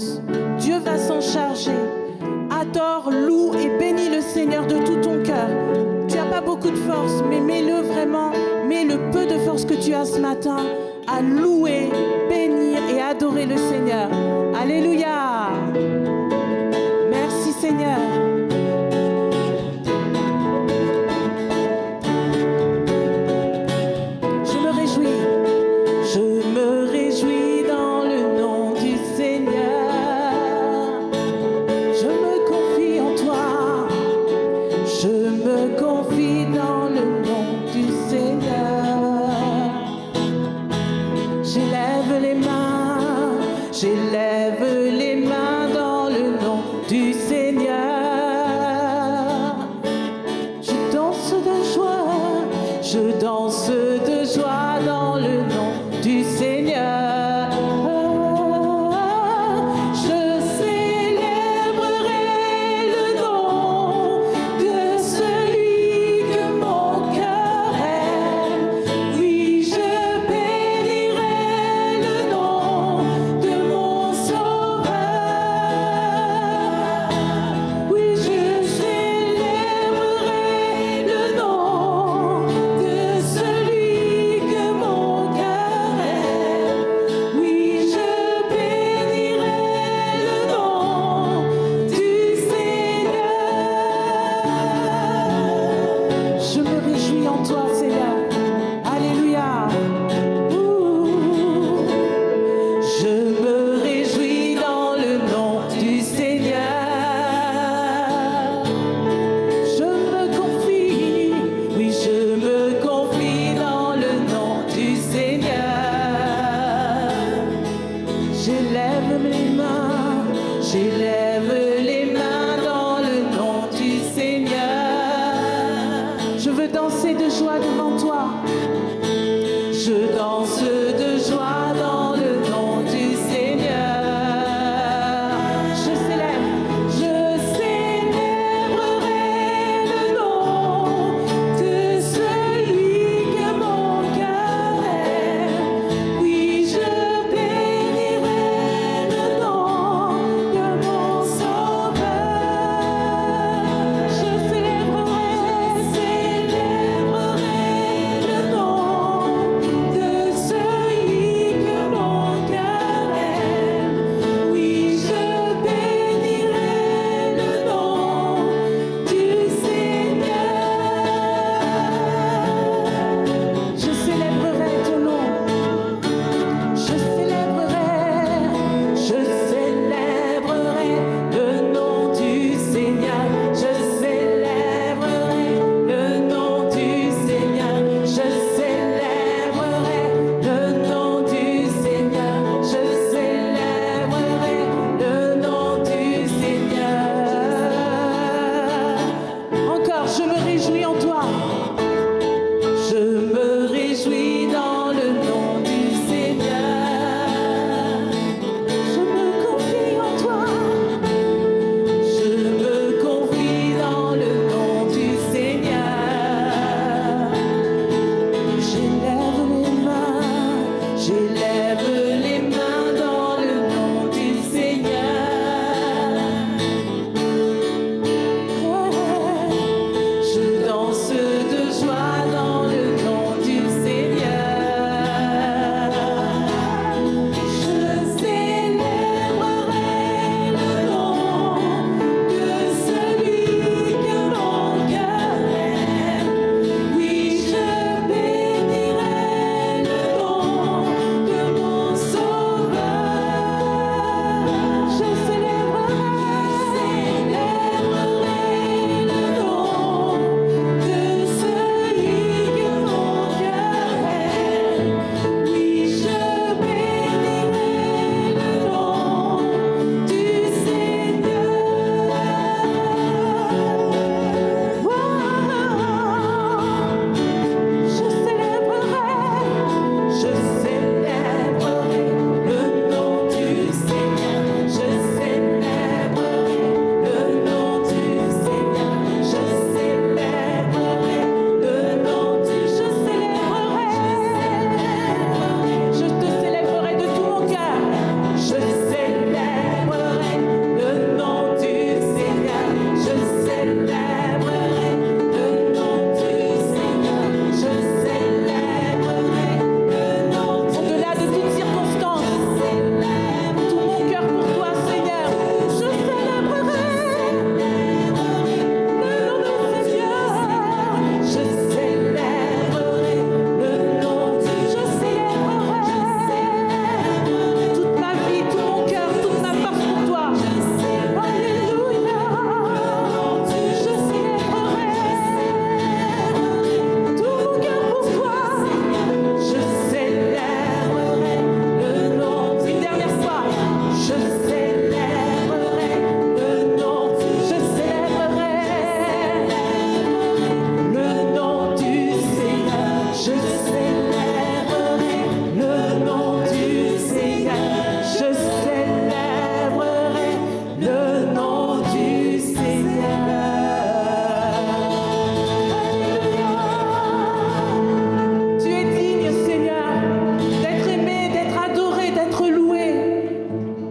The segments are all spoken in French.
puissance. Dieu va s'en charger. Adore, loue et bénis le Seigneur de tout ton cœur. Tu n'as pas beaucoup de force, mais mets-le vraiment, mets le peu de force que tu as ce matin à louer, bénir et adorer le Seigneur. Alléluia. Merci Seigneur. J'élève les mains dans le nom du Seigneur. Je danse de joie, je danse de joie dans le nom du Seigneur. Je célébrerai le nom de celui que mon cœur aime. Oui, je bénirai le nom de mon Sauveur. Oui, je célébrerai le nom de celui que mon cœur aime. Oui, je bénirai le nom du Seigneur. Je me réjouis en toi, Seigneur. Alléluia. Je me réjouis dans le nom du Seigneur. Je me confie, oui, je me confie dans le nom du Seigneur. J'élève les mains dans le nom du Seigneur. Je veux danser de joie devant toi. Je danse de joie dans le nom du Seigneur. Je célébrerai le nom de celui que mon cœur aime. Oui, je bénirai le nom de mon Sauveur.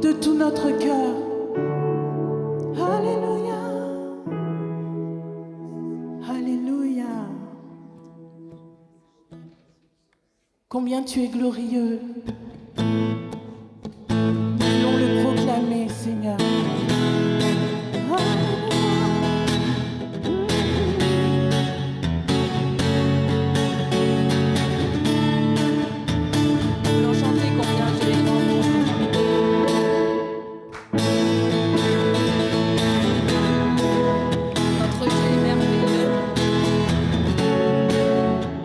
de tout notre cœur. Alléluia. Alléluia. Combien tu es glorieux. Nous voulons le proclamer, Seigneur.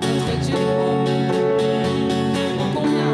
Notre Dieu est bon. Oh, combien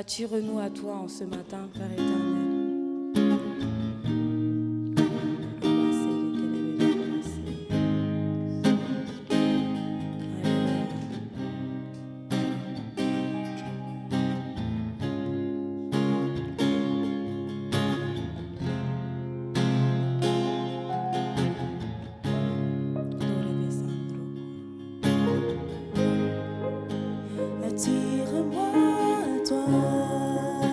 Attire-nous à toi en ce matin, Père éternel. Attire-moi à toi.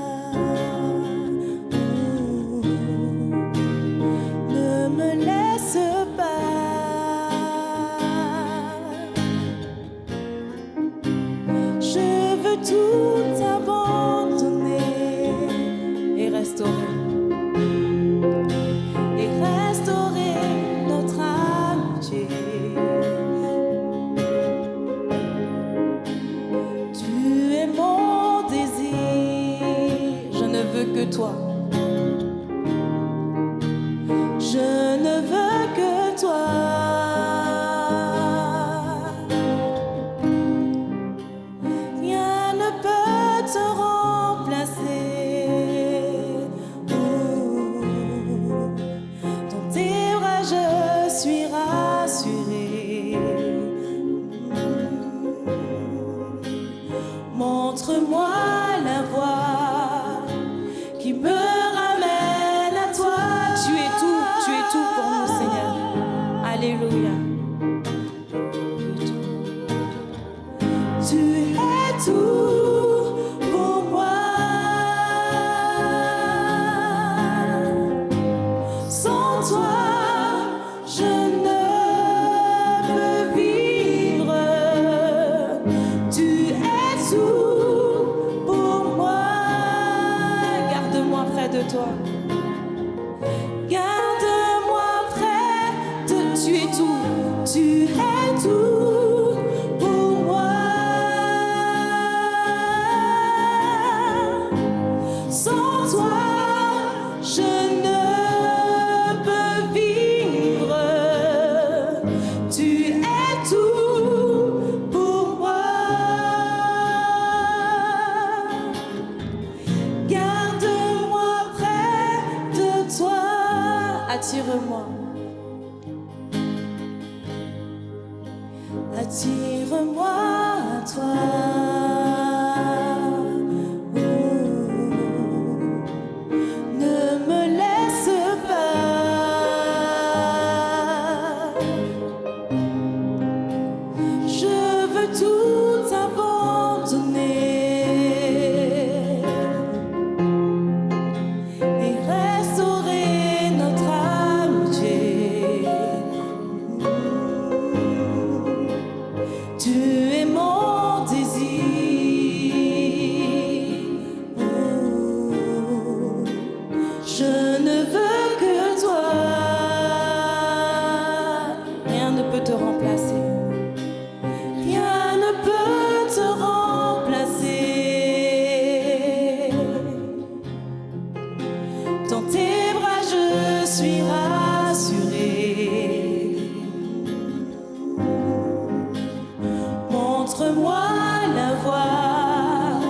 Ne me laisse pas. Je veux tout abandonner Et restaurer. et restaurer notre amitié. Tu es mon désir, Je ne veux que toi. je ne veux que toi. Rien ne peut te remplacer. Dans tes bras je suis rassurée. Montre-moi la voie qui me ramène à toi. Tu es tout pour nous, Seigneur. Alléluia. Tu es tout pour moi. Sans toi, je ne peux vivre. Tu es tout pour moi. Garde-moi près de toi. Garde-moi près de Tu es tout. Tu es tout pour moi. Sans toi, je ne peux vivre. Tu es tout pour moi. Garde-moi près de toi. Attire-moi. Attire-moi à toi. Ne me laisse pas. Je veux tout abandonner et restaurer notre amitié. Tu es mon désir. Je ne veux que toi. Rien ne peut te remplacer. Rien ne peut te remplacer. Dans tes bras je suis rassurée. Montre-moi la voie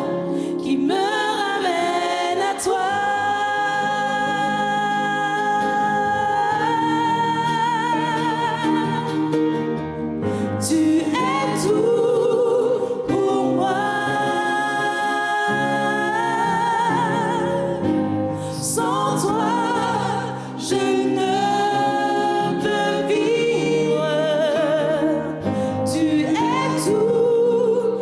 qui me ramène à toi. Tu es tout pour moi. Sans toi, je ne peux vivre. Tu es tout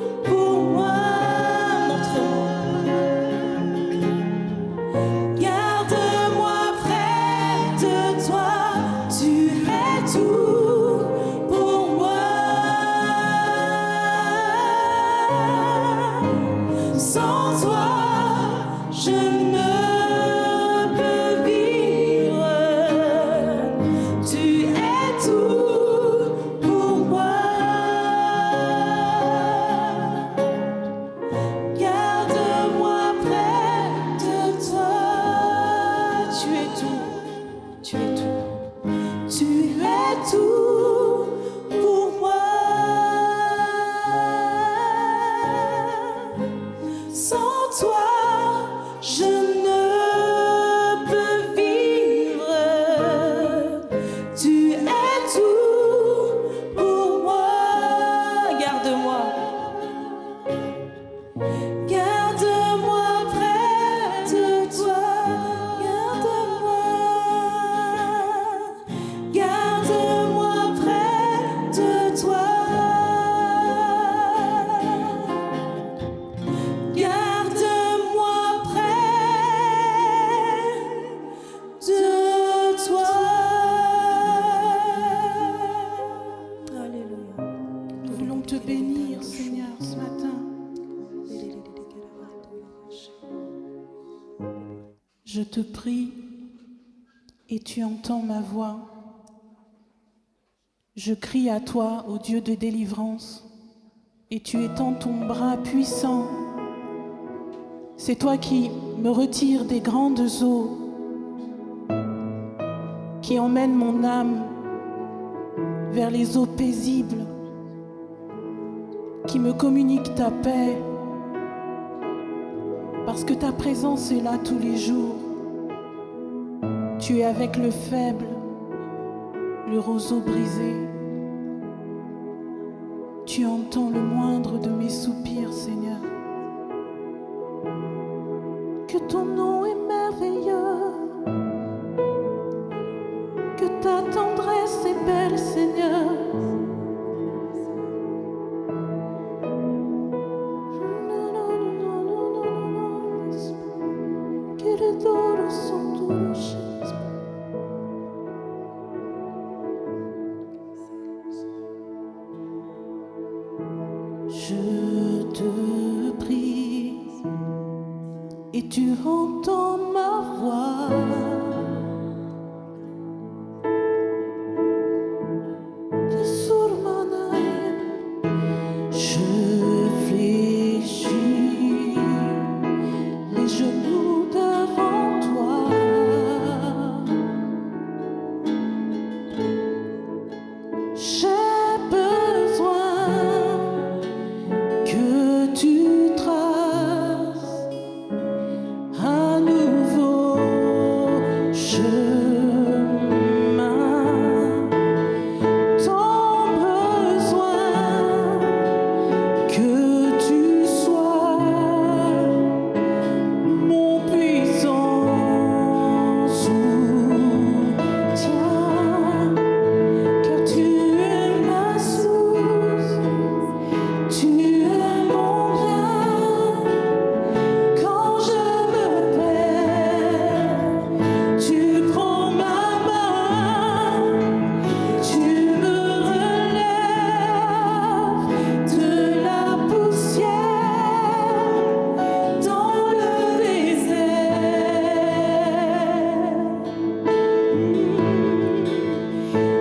te bénir, Seigneur, ce matin. Je te prie et tu entends ma voix. Je crie à toi, ô Dieu de délivrance, et tu étends ton bras puissant. C'est toi qui me retires des grandes eaux, qui emmène mon âme vers les eaux paisibles, qui me communique ta paix, parce que ta présence est là tous les jours. Tu es avec le faible, le roseau brisé. Tu entends le moindre de mes soupirs, Seigneur. Que ton nom est merveilleux, que ta tendresse est belle, Seigneur. Que le doro sont tous. Je te prie et tu entends ma voix. Je fléchis les genoux devant toi. J'ai besoin que tu traces un nouveau chemin. Tant besoin que tu sois mon puissant soutien, car tu es ma source, tu es mon bien. Quand je me perds, tu prends ma main, tu me relèves de la poussière dans le désert.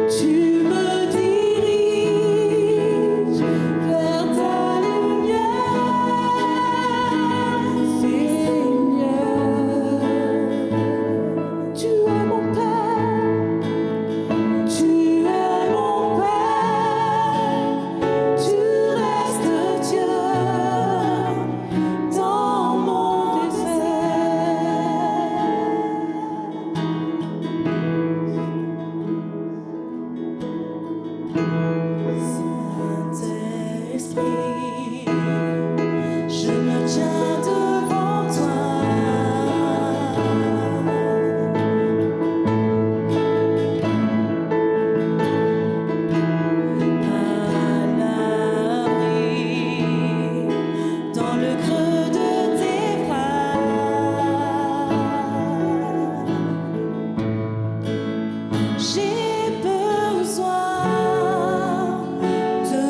Tu me diriges vers ta lumière, Seigneur. Tu es mon Père, tu es mon Père, tu restes Dieu dans mon désert. Saint-Esprit, je me tiens devant toi. À l'abri, dans le creux de tes bras. J'ai besoin de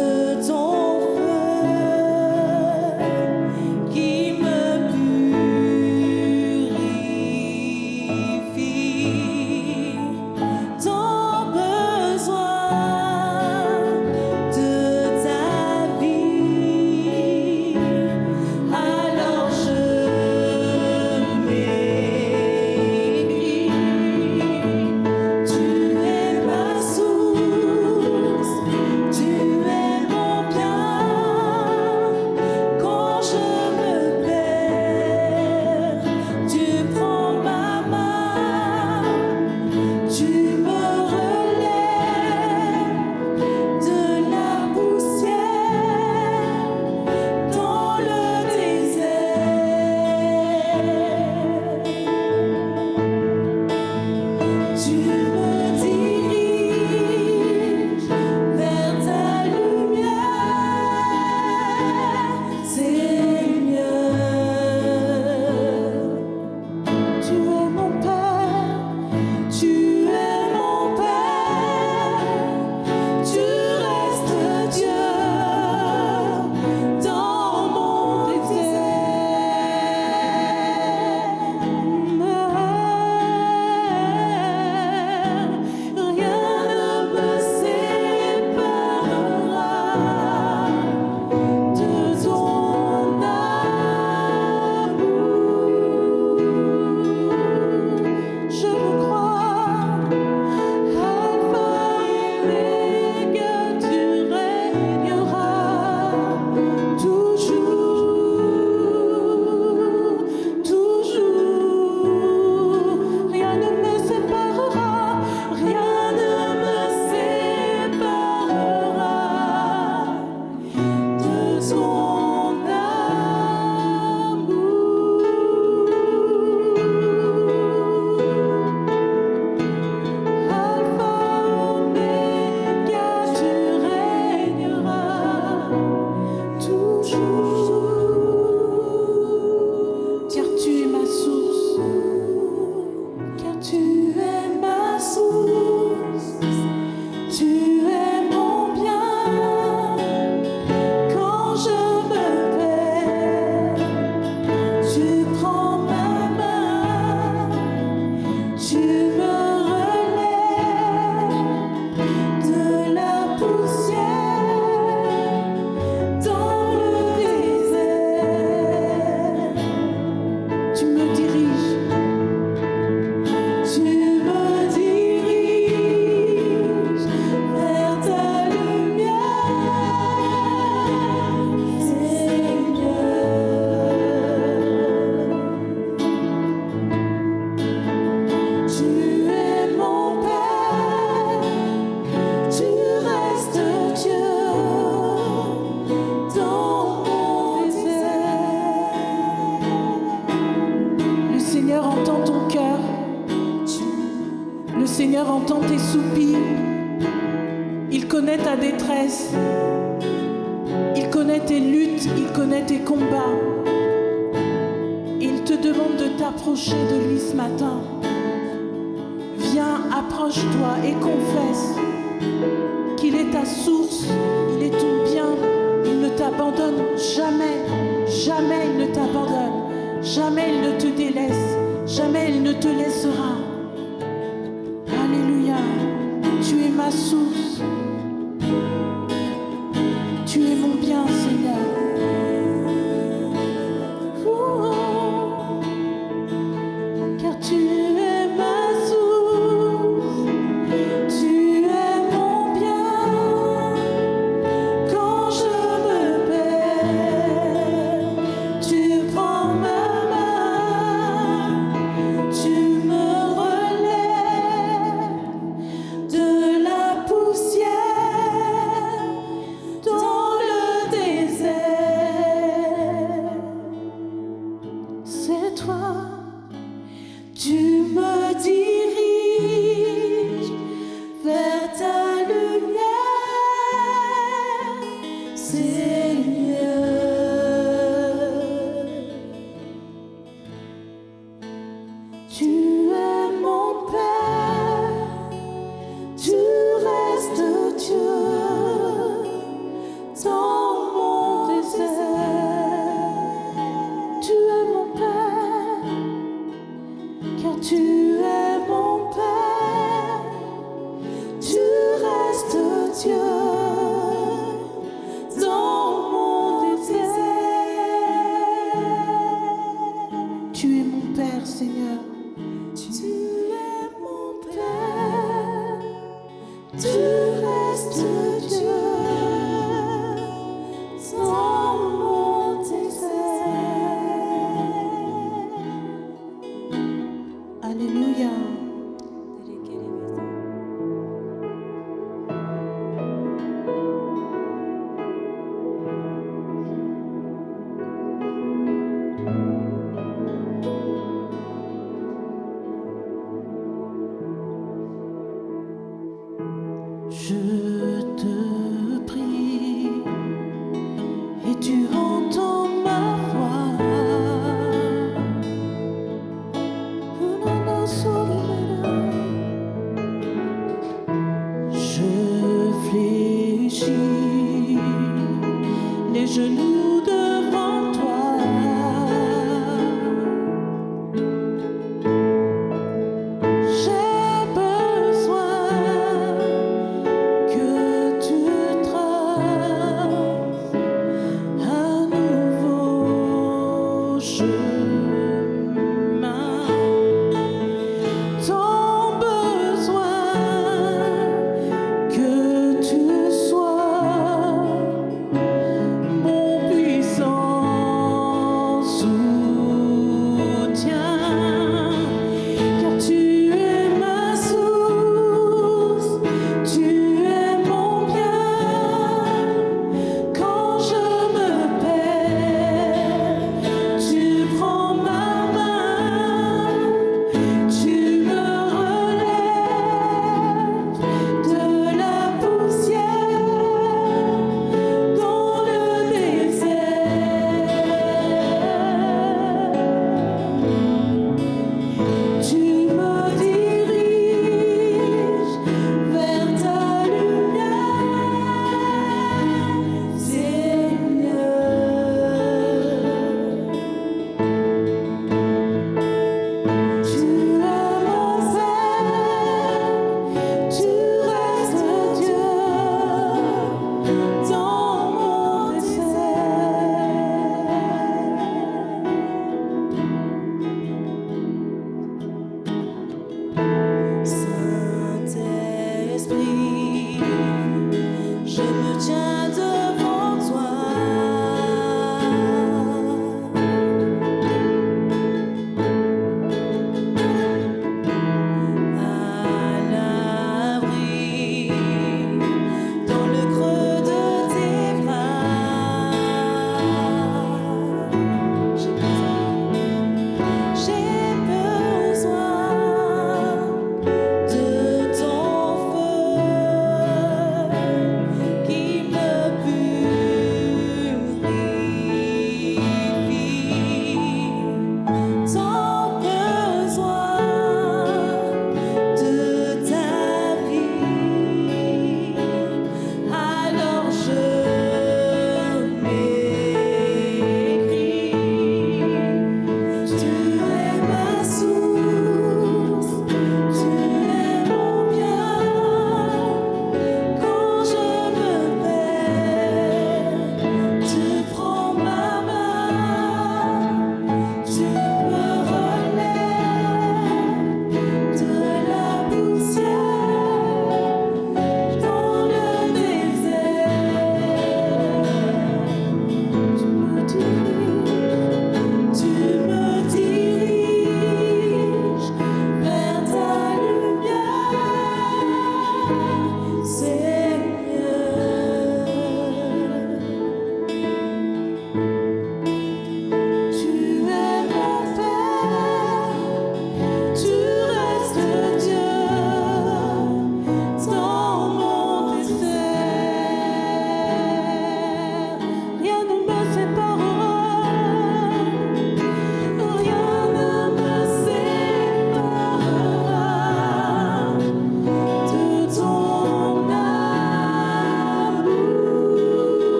ton feu. détresse. Il connaît tes luttes, il connaît tes combats. Il te demande de t'approcher de lui ce matin. Viens, approche-toi et confesse qu'il est ta source, il est ton bien. Il ne t'abandonne jamais, jamais il ne t'abandonne, jamais il ne te délaisse, jamais il ne te laissera. Alléluia, tu es ma source, tu es mon bien, Seigneur. Car tu es ma source, tu es mon bien. Quand je me perds, tu prends ma main, tu me relèves de la poussière dans le désert. C'est toi. Tu me diriges vers ta lumière, Seigneur. Tu es mon Père, tu restes Dieu dans mon désert. Tu es mon Père, car tu es mon Père, tu restes Dieu dans mon désert. Tu es mon Père, Seigneur. Tu es mon Père, tu restes Dieu dans mon désert. Alléluia. Je te prie et tu entends ma voix. Je fléchis les genoux devant toi. J'ai besoin que tu traces un nouveau chemin. Tant besoin que tu sois mon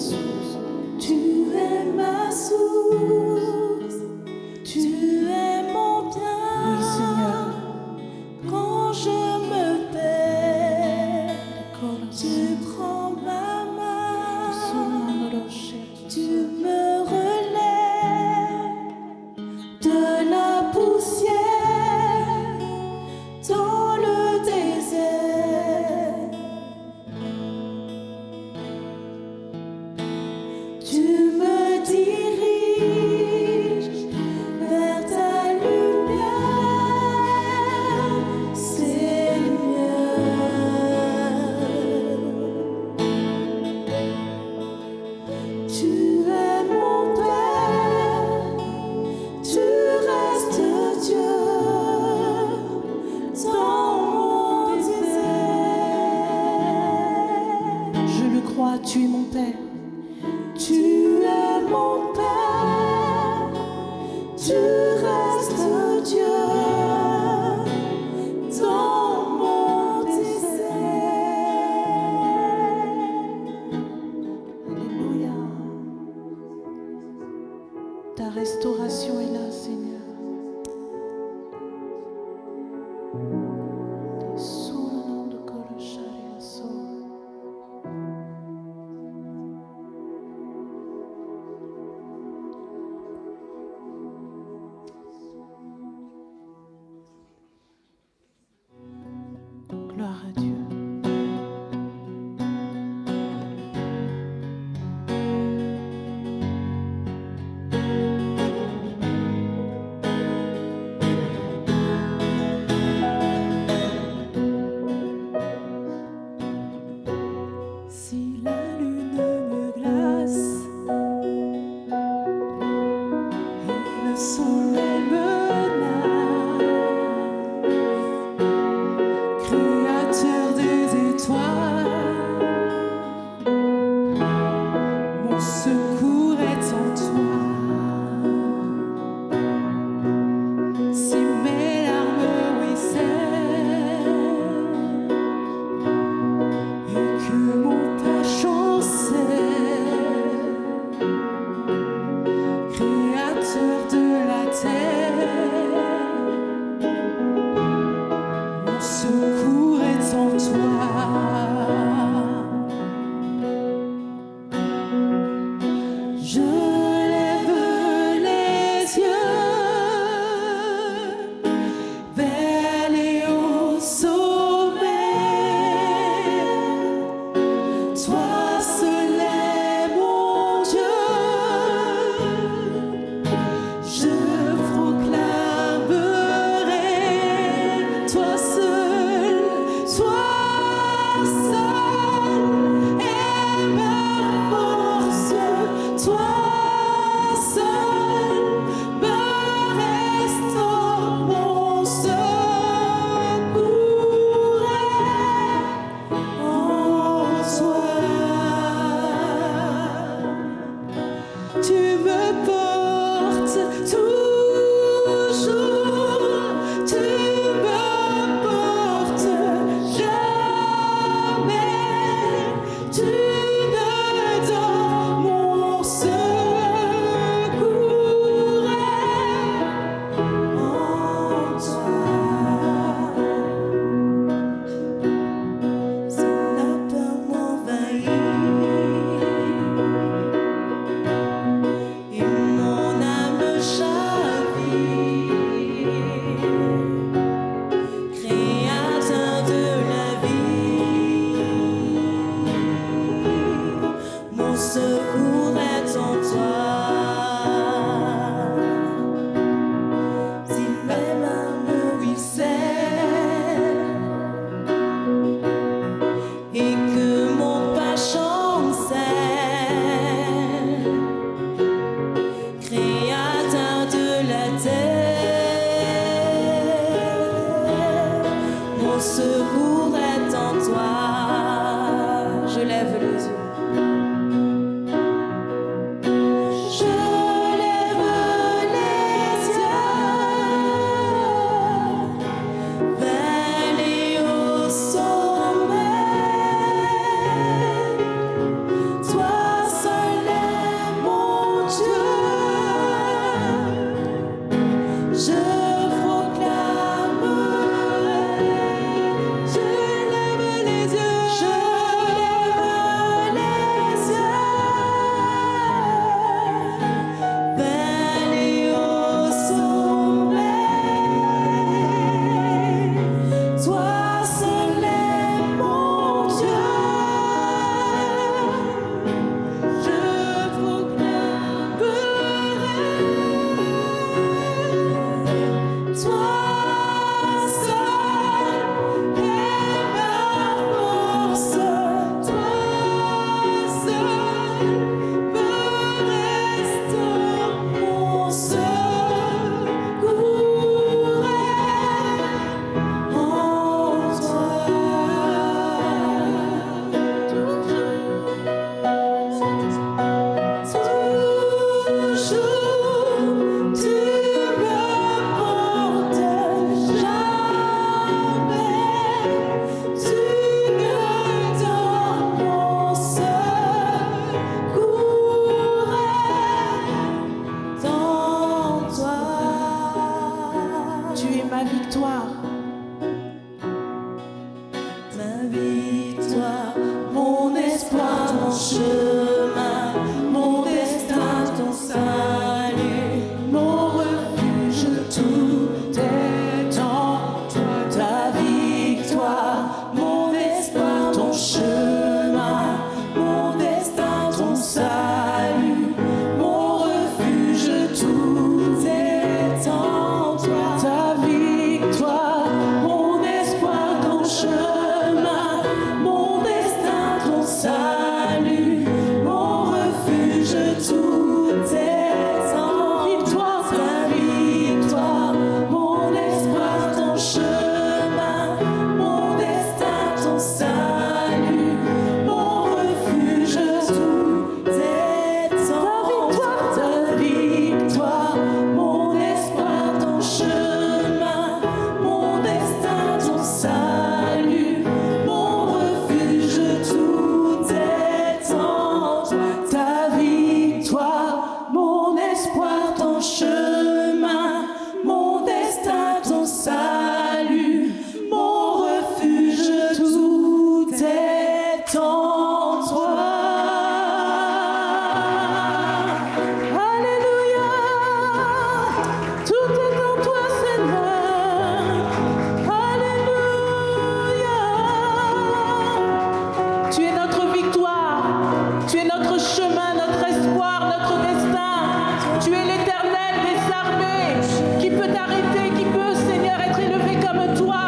source. Tu es ma source, tu es mon bien. Oui, Seigneur. Quand je me perds, tu prends ma main, tu me relèves de la poussière dans le désert. Tu me diriges vers ta lumière, Seigneur. Tu es mon Père, tu restes Dieu dans mon désert. Je le crois, tu es mon Père. Tu es mon Père, tu restes Dieu dans mon désert. Alléluia. Ta restauration est là, Seigneur. Sous le nom de Koloshaya Soul. Gloire à Dieu. Si la lune me glace et le soleil me menace, Créateur des étoiles, mon secours est en toi. Si mes larmes ruissellent et que mon pas chancelle, Créateur de la terre, mon secours est en toi. Je lève les yeux vers les hauts sommets. Toi seul est mon Dieu. Je proclamerai toi seul est ma force, toi seul me restaure, mon secours est en toi. Tu me portes toujours, tu me portes jamais, tu me donnes mon secours est en toi. Si la peur m'envahit et mon âme chavire, Créateur de la vie, mon secours est en toi. Si mes larmes ruissellent et que mon pas chancelle, Créateur de la terre, mon secours est en toi. Je lève les yeux. Tu es notre chemin, notre espoir, notre destin. Tu es l'Éternel des armées. Qui peut t'arrêter, qui peut, Seigneur, être élevé comme toi.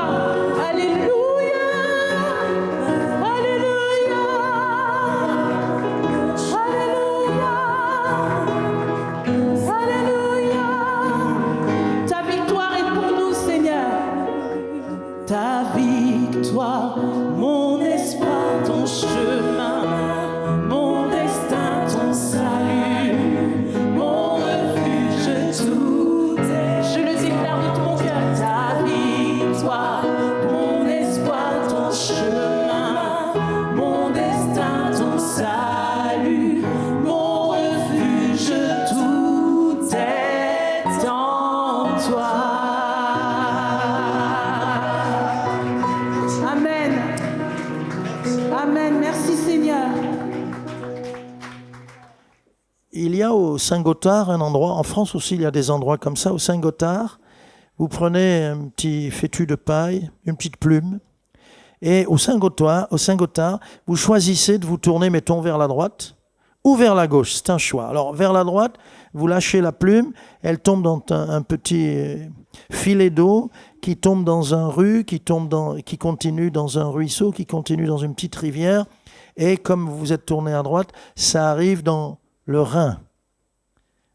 Alléluia. Alléluia. Alléluia. Alléluia. Ta victoire est pour nous, Seigneur. Ta victoire, mon espoir, ton chemin, mon destin, ton salut, mon refuge, tout est. Je le déclare de tout mon cœur. Ta victoire, mon espoir, ton chemin, mon destin, ton salut, mon refuge, tout est en toi. Amen. Amen. Merci Seigneur. Il y a au Saint-Gothard un endroit, en France aussi il y a des endroits comme ça, au Saint-Gothard, vous prenez un petit fétu de paille, une petite plume, et au Saint-Gothard, vous choisissez de vous tourner, mettons, vers la droite ou vers la gauche, c'est un choix. Alors vers la droite, vous lâchez la plume, elle tombe dans un petit filet d'eau qui tombe dans un ru, qui continue dans un ruisseau, qui continue dans une petite rivière, et comme vous êtes tourné à droite, ça arrive dans le Rhin.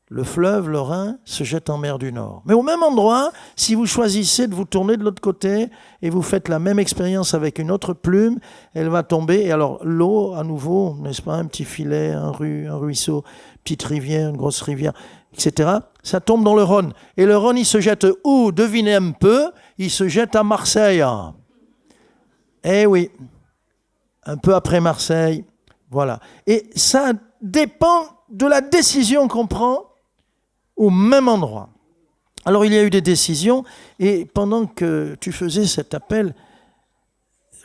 Le fleuve, le Rhin, se jette en mer du Nord. Mais au même endroit, si vous choisissez de vous tourner de l'autre côté et vous faites la même expérience avec une autre plume, elle va tomber. Et alors l'eau, à nouveau, n'est-ce pas, un petit filet, un ruisseau, petite rivière, une grosse rivière, etc. Ça tombe dans le Rhône. Et le Rhône, il se jette où? Devinez un peu, il se jette à Marseille. Eh oui, un peu après Marseille, voilà. Et ça dépend de la décision qu'on prend au même endroit. Alors il y a eu des décisions, et pendant que tu faisais cet appel,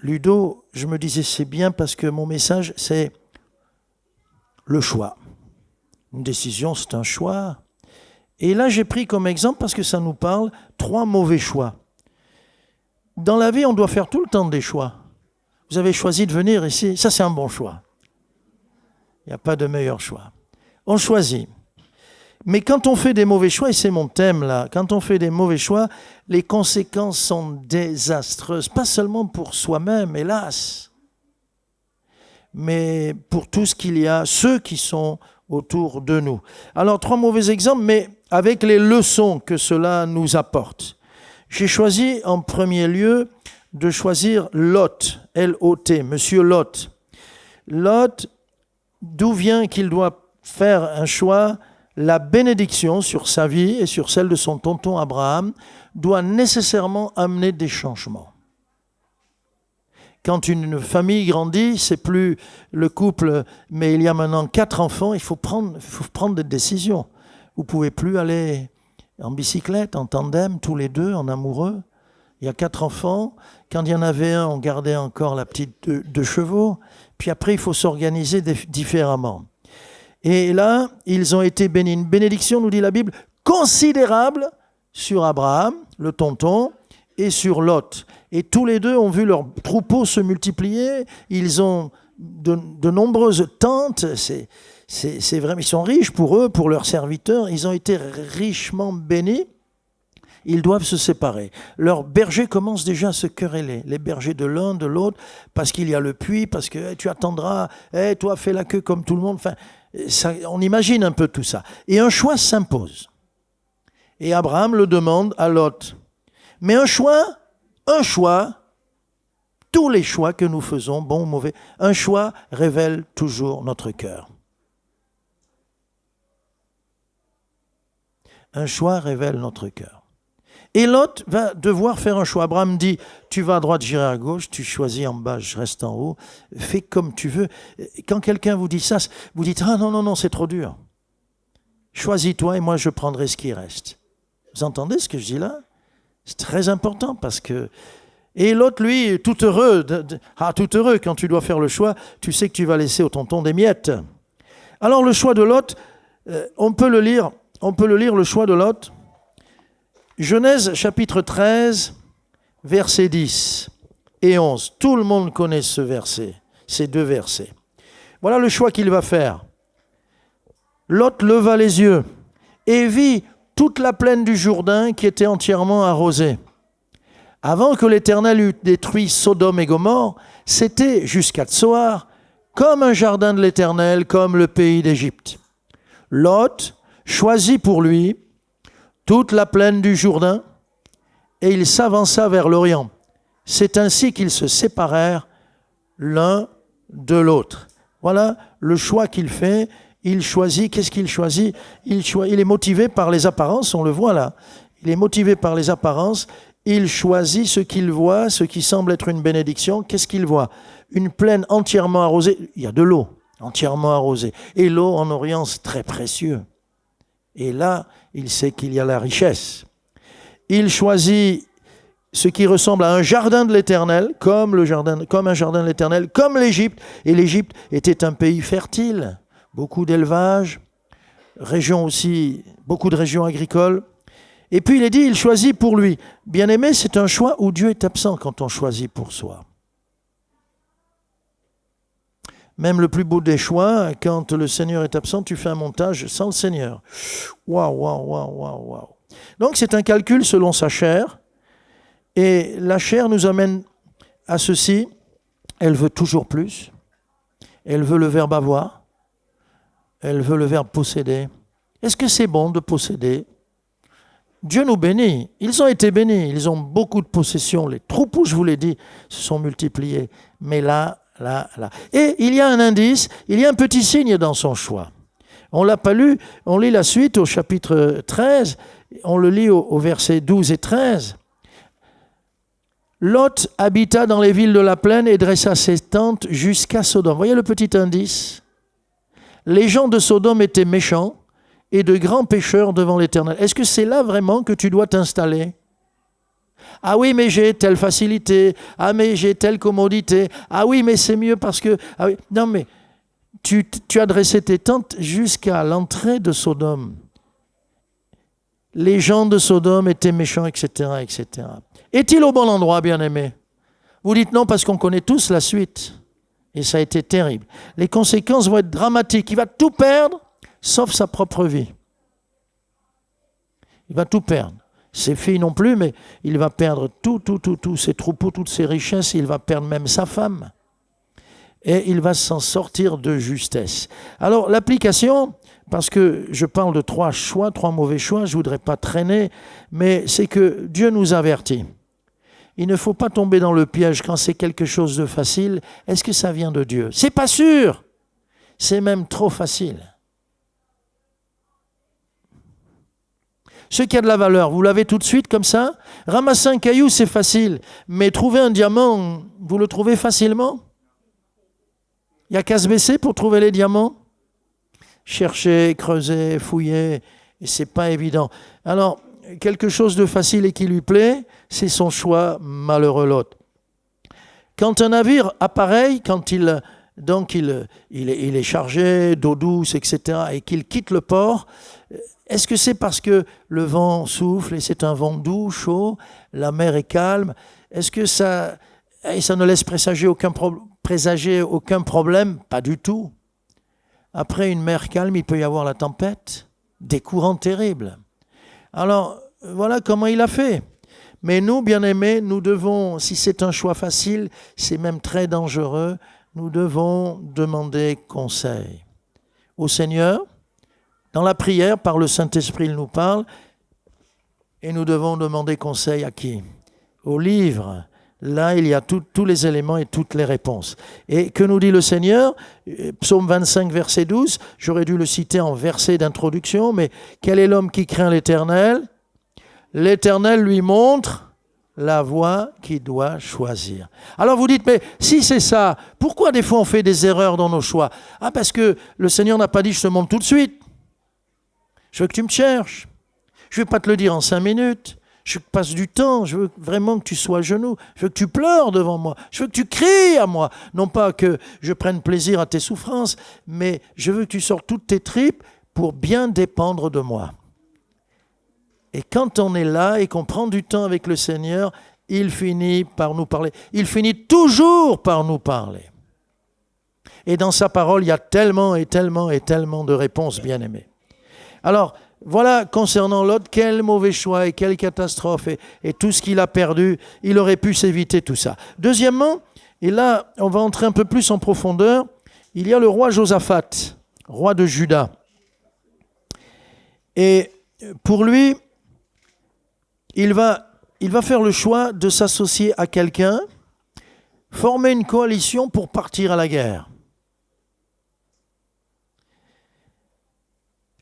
Ludo, je me disais c'est bien parce que mon message c'est le choix. Une décision c'est un choix. Et là j'ai pris comme exemple, parce que ça nous parle, 3 mauvais choix. Dans la vie on doit faire tout le temps des choix. Vous avez choisi de venir ici, ça c'est un bon choix. Il n'y a pas de meilleur choix. On choisit. Mais quand on fait des mauvais choix, et c'est mon thème là, quand on fait des mauvais choix, les conséquences sont désastreuses, pas seulement pour soi-même, hélas, mais pour tout ce qu'il y a, ceux qui sont autour de nous. Alors 3 mauvais exemples, mais avec les leçons que cela nous apporte. J'ai choisi en premier lieu de choisir Lot, L-O-T, Monsieur Lot. Lot, d'où vient qu'il doit faire un choix? La bénédiction sur sa vie et sur celle de son tonton Abraham doit nécessairement amener des changements. Quand une famille grandit, c'est plus le couple, mais il y a maintenant 4 enfants, il faut prendre des décisions. Vous ne pouvez plus aller en bicyclette, en tandem, tous les deux, en amoureux. Il y a 4 enfants. Quand il y en avait un, on gardait encore la petite 2 chevaux. Puis après, il faut s'organiser différemment. Et là, ils ont été bénis. Une bénédiction, nous dit la Bible, considérable sur Abraham, le tonton, et sur Lot. Et tous les deux ont vu leurs troupeaux se multiplier. Ils ont de nombreuses tentes. C'est vraiment, ils sont riches pour eux, pour leurs serviteurs. Ils ont été richement bénis. Ils doivent se séparer. Leurs bergers commencent déjà à se quereller. Les bergers de l'un, de l'autre, parce qu'il y a le puits, parce que tu attendras, toi fais la queue comme tout le monde. Enfin, ça, on imagine un peu tout ça. Et un choix s'impose. Et Abraham le demande à Lot. Mais un choix, tous les choix que nous faisons, bons ou mauvais, un choix révèle toujours notre cœur. Un choix révèle notre cœur. Et Lot va devoir faire un choix. Abraham dit, tu vas à droite, j'irai à gauche, tu choisis en bas, je reste en haut, fais comme tu veux. Quand quelqu'un vous dit ça, vous dites, ah non, c'est trop dur. Choisis-toi et moi je prendrai ce qui reste. Vous entendez ce que je dis là? C'est très important parce que... Et l'autre, lui, tout heureux, tout heureux quand tu dois faire le choix, tu sais que tu vas laisser au tonton des miettes. Alors le choix de Lot, on peut le lire le choix de Lot. Genèse chapitre 13, versets 10 et 11. Tout le monde connaît ce verset, ces 2 versets. Voilà le choix qu'il va faire. Lot leva les yeux et vit toute la plaine du Jourdain qui était entièrement arrosée. Avant que l'Éternel eût détruit Sodome et Gomorrhe, c'était jusqu'à Tsoar, comme un jardin de l'Éternel, comme le pays d'Égypte. Lot choisit pour lui toute la plaine du Jourdain et il s'avança vers l'Orient. C'est ainsi qu'ils se séparèrent l'un de l'autre. Voilà le choix qu'il fait. Il choisit, qu'est-ce qu'il choisit ? Il est motivé par les apparences, on le voit là. Il est motivé par les apparences. Il choisit ce qu'il voit, ce qui semble être une bénédiction. Qu'est-ce qu'il voit ? Une plaine entièrement arrosée. Il y a de l'eau entièrement arrosée. Et l'eau en Orient, c'est très précieux. Et là, il sait qu'il y a la richesse. Il choisit ce qui ressemble à un jardin de l'Éternel, comme un jardin de l'Éternel, comme l'Égypte. Et l'Égypte était un pays fertile. Beaucoup d'élevage, région aussi, beaucoup de régions agricoles. Et puis il est dit, il choisit pour lui. Bien-aimé, c'est un choix où Dieu est absent quand on choisit pour soi. Même le plus beau des choix, quand le Seigneur est absent, tu fais un montage sans le Seigneur. Waouh, waouh, waouh, waouh, waouh. Donc c'est un calcul selon sa chair. Et la chair nous amène à ceci. Elle veut toujours plus. Elle veut le verbe avoir. Elle veut le verbe posséder. Est-ce que c'est bon de posséder ? Dieu nous bénit. Ils ont été bénis. Ils ont beaucoup de possessions. Les troupeaux, je vous l'ai dit, se sont multipliés. Mais là. Et il y a un indice, il y a un petit signe dans son choix. On ne l'a pas lu. On lit la suite au chapitre 13. On le lit au versets 12 et 13. Lot habita dans les villes de la plaine et dressa ses tentes jusqu'à Sodome. Voyez le petit indice ? Les gens de Sodome étaient méchants et de grands pécheurs devant l'Éternel. Est-ce que c'est là vraiment que tu dois t'installer ? Ah oui, mais j'ai telle facilité. Ah, mais j'ai telle commodité. Ah oui, mais c'est mieux parce que... Ah oui. Non, mais tu as dressé tes tentes jusqu'à l'entrée de Sodome. Les gens de Sodome étaient méchants, etc., etc. Est-il au bon endroit, bien-aimé ? Vous dites non parce qu'on connaît tous la suite. Et ça a été terrible. Les conséquences vont être dramatiques. Il va tout perdre, sauf sa propre vie. Il va tout perdre. Ses filles non plus, mais il va perdre tout, ses troupeaux, toutes ses richesses. Il va perdre même sa femme. Et il va s'en sortir de justesse. Alors, l'application, parce que je parle de 3 mauvais choix, je ne voudrais pas traîner, mais c'est que Dieu nous avertit. Il ne faut pas tomber dans le piège quand c'est quelque chose de facile. Est-ce que ça vient de Dieu ? C'est pas sûr. C'est même trop facile. Ce qui a de la valeur, vous l'avez tout de suite comme ça ? Ramasser un caillou, c'est facile. Mais trouver un diamant, vous le trouvez facilement ? Il n'y a qu'à se baisser pour trouver les diamants ? Chercher, creuser, fouiller, et ce n'est pas évident. Alors, quelque chose de facile et qui lui plaît, c'est son choix, malheureux Lot. Quand un navire appareille, quand il est chargé d'eau douce, etc., et qu'il quitte le port, est-ce que c'est parce que le vent souffle et c'est un vent doux, chaud, la mer est calme ? Est-ce que ça ne laisse présager aucun problème ? Pas du tout. Après une mer calme, il peut y avoir la tempête, des courants terribles. Alors, voilà comment il a fait. Mais nous, bien-aimés, nous devons, si c'est un choix facile, c'est même très dangereux, nous devons demander conseil au Seigneur. Dans la prière, par le Saint-Esprit, il nous parle, et nous devons demander conseil à qui ? Au livre. Là, il y a tous les éléments et toutes les réponses. Et que nous dit le Seigneur ? Psaume 25, verset 12, j'aurais dû le citer en verset d'introduction, mais quel est l'homme qui craint l'Éternel ? L'Éternel lui montre la voie qu'il doit choisir. Alors vous dites, mais si c'est ça, pourquoi des fois on fait des erreurs dans nos choix ? Ah, parce que le Seigneur n'a pas dit, je te montre tout de suite. Je veux que tu me cherches. Je ne vais pas te le dire en 5 minutes. Je veux que tu passes du temps, je veux vraiment que tu sois à genoux, je veux que tu pleures devant moi, je veux que tu cries à moi. Non pas que je prenne plaisir à tes souffrances, mais je veux que tu sortes toutes tes tripes pour bien dépendre de moi. Et quand on est là et qu'on prend du temps avec le Seigneur, il finit par nous parler. Il finit toujours par nous parler. Et dans sa parole, il y a tellement et tellement et tellement de réponses, bien-aimés. Alors, voilà, concernant Lot, quel mauvais choix et quelle catastrophe et tout ce qu'il a perdu, il aurait pu s'éviter tout ça. Deuxièmement, et là, on va entrer un peu plus en profondeur, il y a le roi Josaphat, roi de Juda. Et pour lui, il va faire le choix de s'associer à quelqu'un, former une coalition pour partir à la guerre.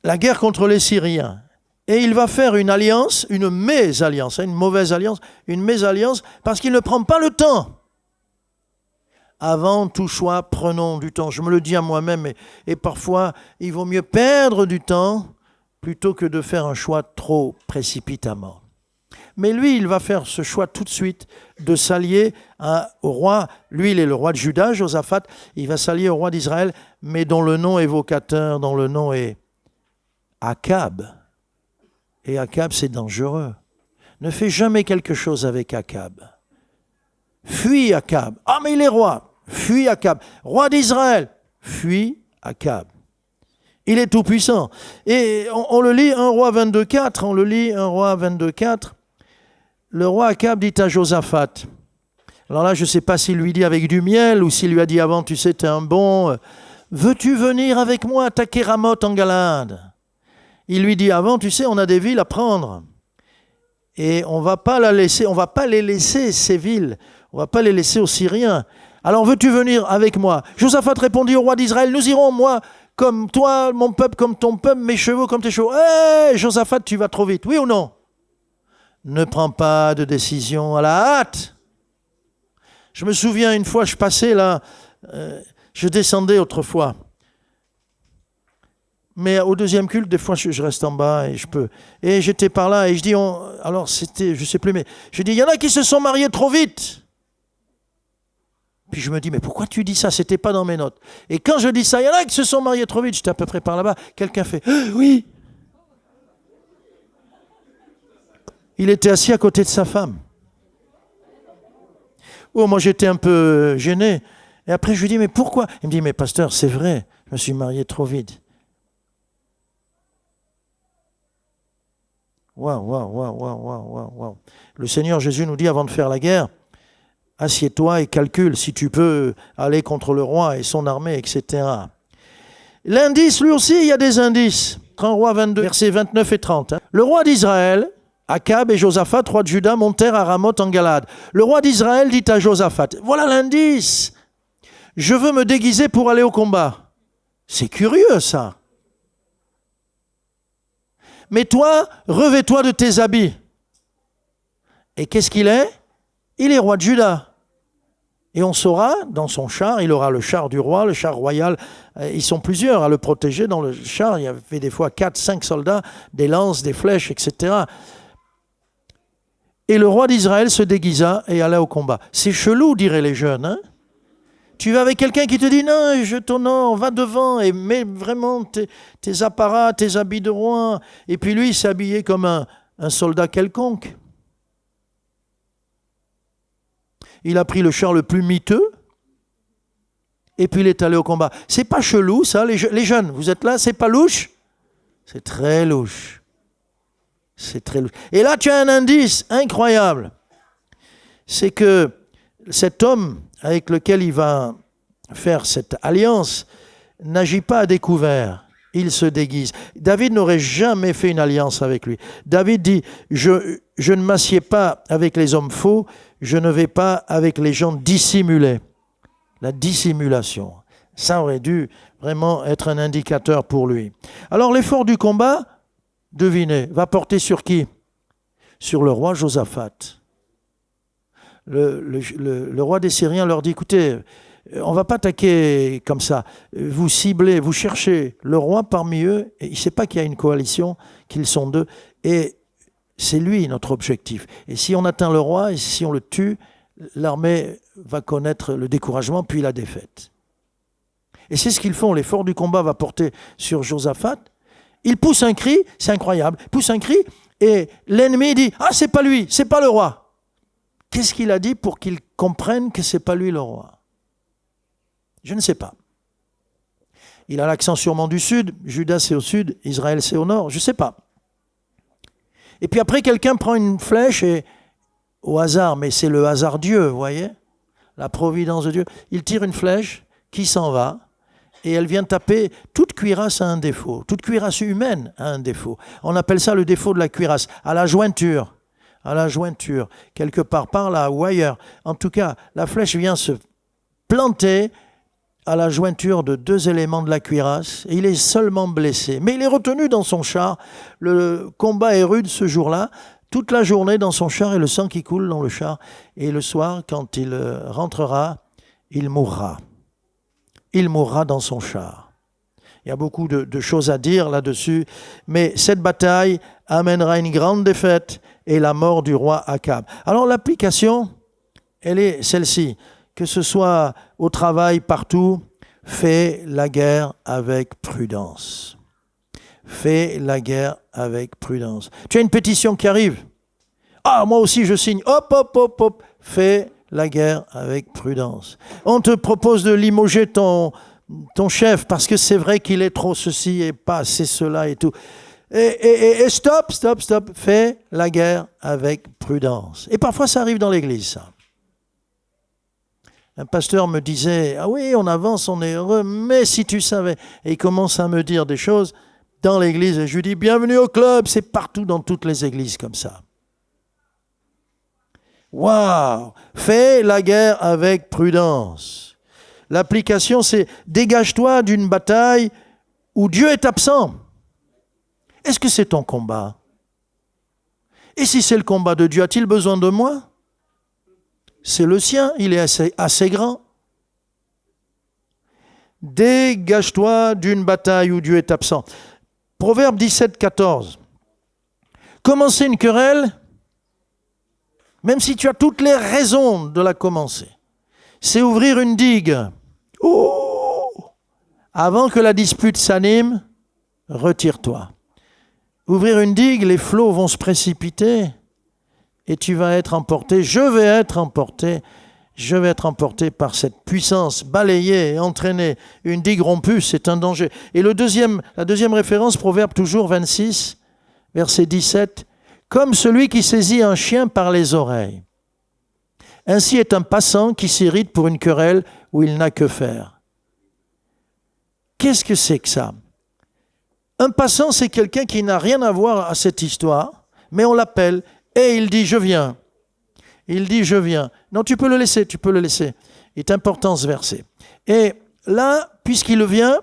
La guerre contre les Syriens. Et il va faire une alliance, une mésalliance, une mauvaise alliance, une mésalliance, parce qu'il ne prend pas le temps. Avant tout choix, prenons du temps. Je me le dis à moi-même, et parfois, il vaut mieux perdre du temps plutôt que de faire un choix trop précipitamment. Mais lui, il va faire ce choix tout de suite de s'allier au roi. Lui, il est le roi de Juda, Josaphat. Il va s'allier au roi d'Israël, mais dont le nom évocateur, dont le nom est Akab. Et Akab, c'est dangereux. Ne fais jamais quelque chose avec Akab. Fuis Akab. Ah, mais il est roi. Fuis Akab. Roi d'Israël. Fuis Akab. Il est tout puissant. Et on le lit 1 Roi 22,4. On le lit 1 Roi 22,4. Le roi Akab dit à Josaphat. Alors là, je ne sais pas s'il lui dit avec du miel ou s'il lui a dit avant, tu sais, t'es un bon. Veux-tu venir avec moi attaquer Ramoth en Galade? Il lui dit avant, tu sais, on a des villes à prendre. Et on ne va pas les laisser, ces villes. On ne va pas les laisser aux Syriens. Alors veux-tu venir avec moi? Josaphat répondit au roi d'Israël, nous irons, moi, comme toi, mon peuple comme ton peuple, mes chevaux comme tes chevaux. Hé, Josaphat, tu vas trop vite, oui ou non? Ne prends pas de décision à la hâte. Je me souviens une fois, je passais là, je descendais autrefois. Mais au deuxième culte, des fois, je reste en bas et je peux. Et j'étais par là et je dis, alors c'était, je ne sais plus, mais je dis, il y en a qui se sont mariés trop vite. Puis je me dis, mais pourquoi tu dis ça? C'était pas dans mes notes. Et quand je dis ça, il y en a qui se sont mariés trop vite. J'étais à peu près par là-bas. Quelqu'un fait, oui. Il était assis à côté de sa femme. Oh, moi j'étais un peu gêné. Et après je lui dis, mais pourquoi? Il me dit, mais pasteur, c'est vrai, je me suis marié trop vite. Waouh. Le Seigneur Jésus nous dit avant de faire la guerre, assieds-toi et calcule si tu peux aller contre le roi et son armée, etc. L'indice, lui aussi, il y a des indices. 1 Roi 22, versets 29 et 30. Le roi d'Israël, Akab et Josaphat, roi de Juda, montèrent à Ramoth en Galade. Le roi d'Israël dit à Josaphat, voilà l'indice, je veux me déguiser pour aller au combat. C'est curieux ça. Mais toi, revêt-toi de tes habits. Et qu'est-ce qu'il est? Il est roi de Juda. Et on saura, dans son char, il aura le char du roi, le char royal. Ils sont plusieurs à le protéger dans le char. Il y avait des fois 4, 5 soldats, des lances, des flèches, etc. Et le roi d'Israël se déguisa et alla au combat. C'est chelou, diraient les jeunes, hein? Tu vas avec quelqu'un qui te dit, non, je t'honore, va devant et mets vraiment tes apparats, tes habits de roi. Et puis lui, il s'est habillé comme un soldat quelconque. Il a pris le char le plus miteux et puis il est allé au combat. C'est pas chelou, ça, les jeunes, vous êtes là, c'est pas louche? C'est très louche. C'est très louche. Et là, tu as un indice incroyable. C'est que cet homme avec lequel il va faire cette alliance n'agit pas à découvert, il se déguise. David n'aurait jamais fait une alliance avec lui. David dit, je ne m'assieds pas avec les hommes faux, je ne vais pas avec les gens dissimulés. La dissimulation, ça aurait dû vraiment être un indicateur pour lui. Alors l'effort du combat, devinez, va porter sur qui? Sur le roi Josaphat. Le roi des Syriens leur dit, écoutez, on ne va pas attaquer comme ça. Vous ciblez, vous cherchez le roi parmi eux, et il ne sait pas qu'il y a une coalition, qu'ils sont deux, et c'est lui notre objectif. Et si on atteint le roi, et si on le tue, l'armée va connaître le découragement, puis la défaite. Et c'est ce qu'ils font, l'effort du combat va porter sur Josaphat. Il pousse un cri, c'est incroyable, il pousse un cri, et l'ennemi dit, ah, c'est pas lui, c'est pas le roi. Qu'est-ce qu'il a dit pour qu'ils comprennent que ce n'est pas lui le roi? Je ne sais pas. Il a l'accent sûrement du sud. Juda, c'est au sud. Israël, c'est au nord. Je ne sais pas. Et puis après, quelqu'un prend une flèche et, au hasard, mais c'est le hasard Dieu, vous voyez, la providence de Dieu. Il tire une flèche qui s'en va et elle vient taper. Toute cuirasse a un défaut. Toute cuirasse humaine a un défaut. On appelle ça le défaut de la cuirasse, à la jointure. À la jointure, quelque part par là ou ailleurs. En tout cas, la flèche vient se planter à la jointure de 2 éléments de la cuirasse et il est seulement blessé. Mais il est retenu dans son char. Le combat est rude ce jour-là, toute la journée dans son char et le sang qui coule dans le char. Et le soir, quand il rentrera, il mourra. Il mourra dans son char. Il y a beaucoup de choses à dire là-dessus, mais cette bataille amènera une grande défaite et la mort du roi Akab. Alors l'application, elle est celle-ci. Que ce soit au travail, partout, fais la guerre avec prudence. Fais la guerre avec prudence. Tu as une pétition qui arrive. Ah, moi aussi je signe. Hop, hop, hop, hop. Fais la guerre avec prudence. On te propose de limoger ton chef parce que c'est vrai qu'il est trop ceci et pas assez cela et tout. Et stop. Fais la guerre avec prudence. Et parfois ça arrive dans l'église, ça. Un pasteur me disait, ah oui, on avance, on est heureux, mais si tu savais. Et il commence à me dire des choses dans l'église, et je lui dis, bienvenue au club, c'est partout dans toutes les églises comme ça. Waouh! Fais la guerre avec prudence. L'application, c'est dégage-toi d'une bataille où Dieu est absent. Est-ce que c'est ton combat? Et si c'est le combat de Dieu, a-t-il besoin de moi? C'est le sien, il est assez grand. Dégage-toi d'une bataille où Dieu est absent. Proverbe 17, 14. Commencer une querelle, même si tu as toutes les raisons de la commencer, c'est ouvrir une digue. Oh! Avant que la dispute s'anime, retire-toi. Ouvrir une digue, les flots vont se précipiter. Et tu vas être emporté, je vais être emporté par cette puissance, balayée et entraînée. Une digue rompue, c'est un danger. Et la deuxième référence, Proverbe toujours 26, verset 17, « Comme celui qui saisit un chien par les oreilles. Ainsi est un passant qui s'irrite pour une querelle où il n'a que faire. » Qu'est-ce que c'est que ça? Un passant, c'est quelqu'un qui n'a rien à voir à cette histoire, mais on l'appelle. Et il dit, je viens. Il dit, je viens. Non, tu peux le laisser. Il est important ce verset. Et là, puisqu'il vient,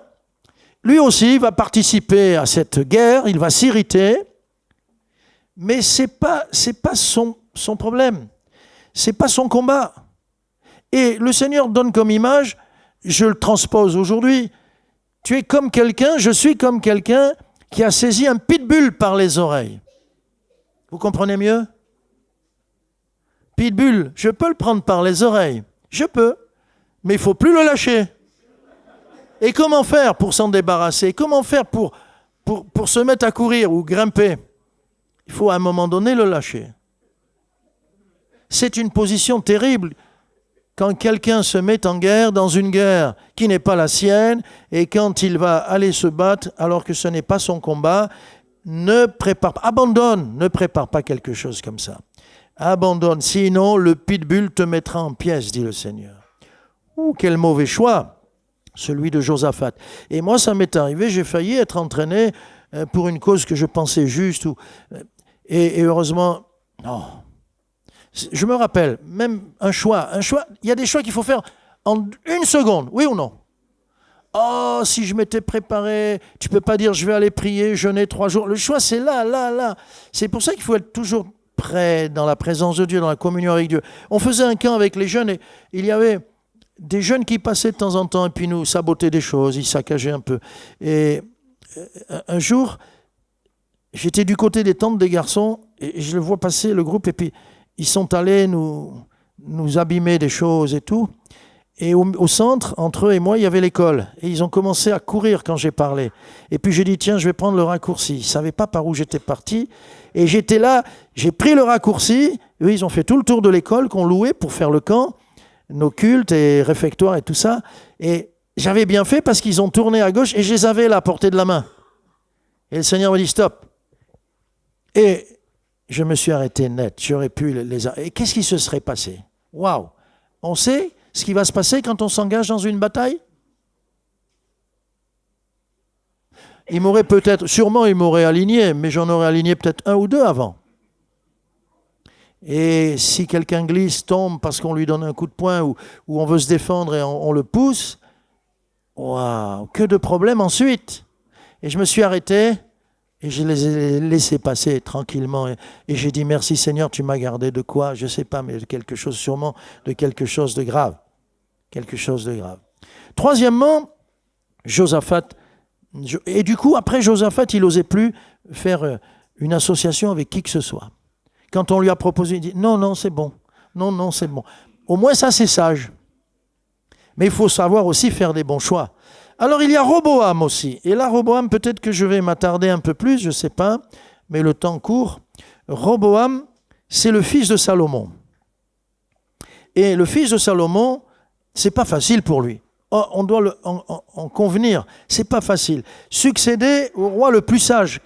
lui aussi va participer à cette guerre, il va s'irriter, mais c'est pas son problème. C'est pas son combat. Et le Seigneur donne comme image, je le transpose aujourd'hui, tu es comme quelqu'un, je suis comme quelqu'un qui a saisi un pitbull par les oreilles. Vous comprenez mieux? Pitbull, je peux le prendre par les oreilles. Je peux. Mais il ne faut plus le lâcher. Et comment faire pour s'en débarrasser? Comment faire pour se mettre à courir ou grimper? Il faut à un moment donné le lâcher. C'est une position terrible quand quelqu'un se met en guerre dans une guerre qui n'est pas la sienne et quand il va aller se battre alors que ce n'est pas son combat. Ne prépare pas, abandonne, ne prépare pas quelque chose comme ça. Abandonne, sinon le pitbull te mettra en pièces, dit le Seigneur. Ouh, quel mauvais choix, celui de Josaphat. Et moi, ça m'est arrivé, j'ai failli être entraîné pour une cause que je pensais juste. Et heureusement, non. Je me rappelle, même un choix, il y a des choix qu'il faut faire en 1 seconde, oui ou non? Oh, si je m'étais préparé, tu ne peux pas dire je vais aller prier, jeûner 3 jours. Le choix, c'est là. C'est pour ça qu'il faut être toujours prêt dans la présence de Dieu, dans la communion avec Dieu. On faisait un camp avec les jeunes et il y avait des jeunes qui passaient de temps en temps et puis nous sabotaient des choses, ils saccageaient un peu. Et un jour, j'étais du côté des tentes des garçons et je le vois passer, le groupe, et puis ils sont allés nous abîmer des choses et tout. Et au centre, entre eux et moi, il y avait l'école. Et ils ont commencé à courir quand j'ai parlé. Et puis j'ai dit, tiens, je vais prendre le raccourci. Ils ne savaient pas par où j'étais parti. Et j'étais là, j'ai pris le raccourci. Eux, ils ont fait tout le tour de l'école qu'on louait pour faire le camp, nos cultes et réfectoires et tout ça. Et j'avais bien fait parce qu'ils ont tourné à gauche et je les avais là à portée de la main. Et le Seigneur m'a dit stop. Et je me suis arrêté net. J'aurais pu les arrêter. Et qu'est-ce qui se serait passé? Waouh! On sait ce qui va se passer quand on s'engage dans une bataille? Il m'aurait peut-être, sûrement il m'aurait aligné, mais j'en aurais aligné peut-être un ou deux avant. Et si quelqu'un glisse, tombe parce qu'on lui donne un coup de poing ou on veut se défendre et on le pousse, waouh, que de problèmes ensuite. Et je me suis arrêté et je les ai laissés passer tranquillement. Et j'ai dit merci Seigneur, tu m'as gardé de quoi? Je ne sais pas, mais de quelque chose sûrement, de quelque chose de grave. Quelque chose de grave. Troisièmement, Josaphat. Et du coup, après Josaphat, il n'osait plus faire une association avec qui que ce soit. Quand on lui a proposé, il dit non, c'est bon. Non, c'est bon. Au moins, ça, c'est sage. Mais il faut savoir aussi faire des bons choix. Alors, il y a Roboam aussi. Et là, Roboam, peut-être que je vais m'attarder un peu plus, je ne sais pas, mais le temps court. Roboam, c'est le fils de Salomon. Et le fils de Salomon, c'est pas facile pour lui. On doit en convenir, c'est pas facile. Succéder au roi le plus sage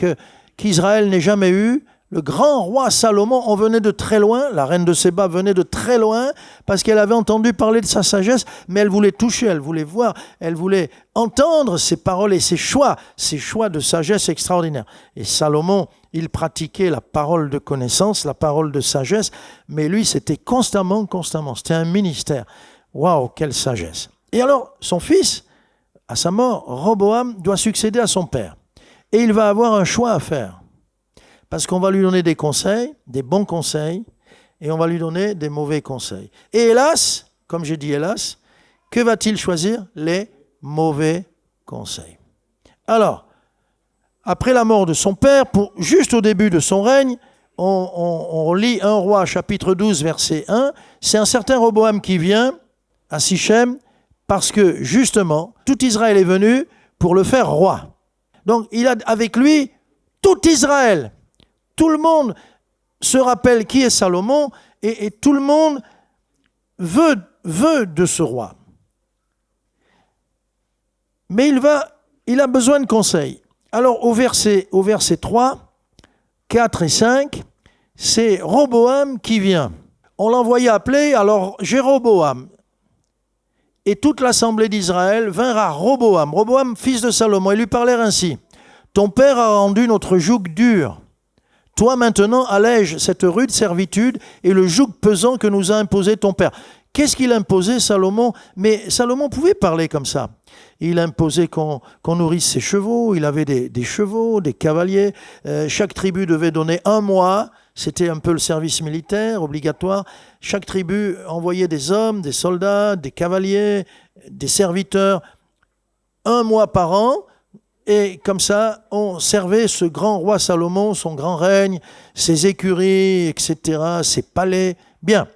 qu'Israël n'ait jamais eu, le grand roi Salomon, on venait de très loin, la reine de Séba venait de très loin, parce qu'elle avait entendu parler de sa sagesse, mais elle voulait toucher, elle voulait voir, elle voulait entendre ses paroles et ses choix de sagesse extraordinaires. Et Salomon, il pratiquait la parole de connaissance, la parole de sagesse, mais lui, c'était constamment, c'était un ministère. Waouh, quelle sagesse! Et alors, son fils, à sa mort, Roboam doit succéder à son père. Et il va avoir un choix à faire. Parce qu'on va lui donner des conseils, des bons conseils, et on va lui donner des mauvais conseils. Et hélas, comme j'ai dit hélas, que va-t-il choisir? Les mauvais conseils. Alors, après la mort de son père, juste au début de son règne, on lit 1 Roi, chapitre 12, verset 1, c'est un certain Roboam qui vient à Sichem, parce que, justement, tout Israël est venu pour le faire roi. Donc, il a avec lui tout Israël. Tout le monde se rappelle qui est Salomon et tout le monde veut de ce roi. Mais il a besoin de conseils. Alors, au verset 3, 4 et 5, c'est Roboam qui vient. On l'envoyait appeler, alors Jéroboam. Et toute l'assemblée d'Israël vinrent à Roboam, fils de Salomon, et lui parlèrent ainsi. Ton père a rendu notre joug dur. Toi maintenant allège cette rude servitude et le joug pesant que nous a imposé ton père. Qu'est-ce qu'il imposait Salomon? Mais Salomon pouvait parler comme ça. Il imposait qu'on nourrisse ses chevaux, il avait des chevaux, des cavaliers. Chaque tribu devait donner 1 mois. C'était un peu le service militaire obligatoire. Chaque tribu envoyait des hommes, des soldats, des cavaliers, des serviteurs, 1 mois par an. Et comme ça, on servait ce grand roi Salomon, son grand règne, ses écuries, etc., ses palais. Bien.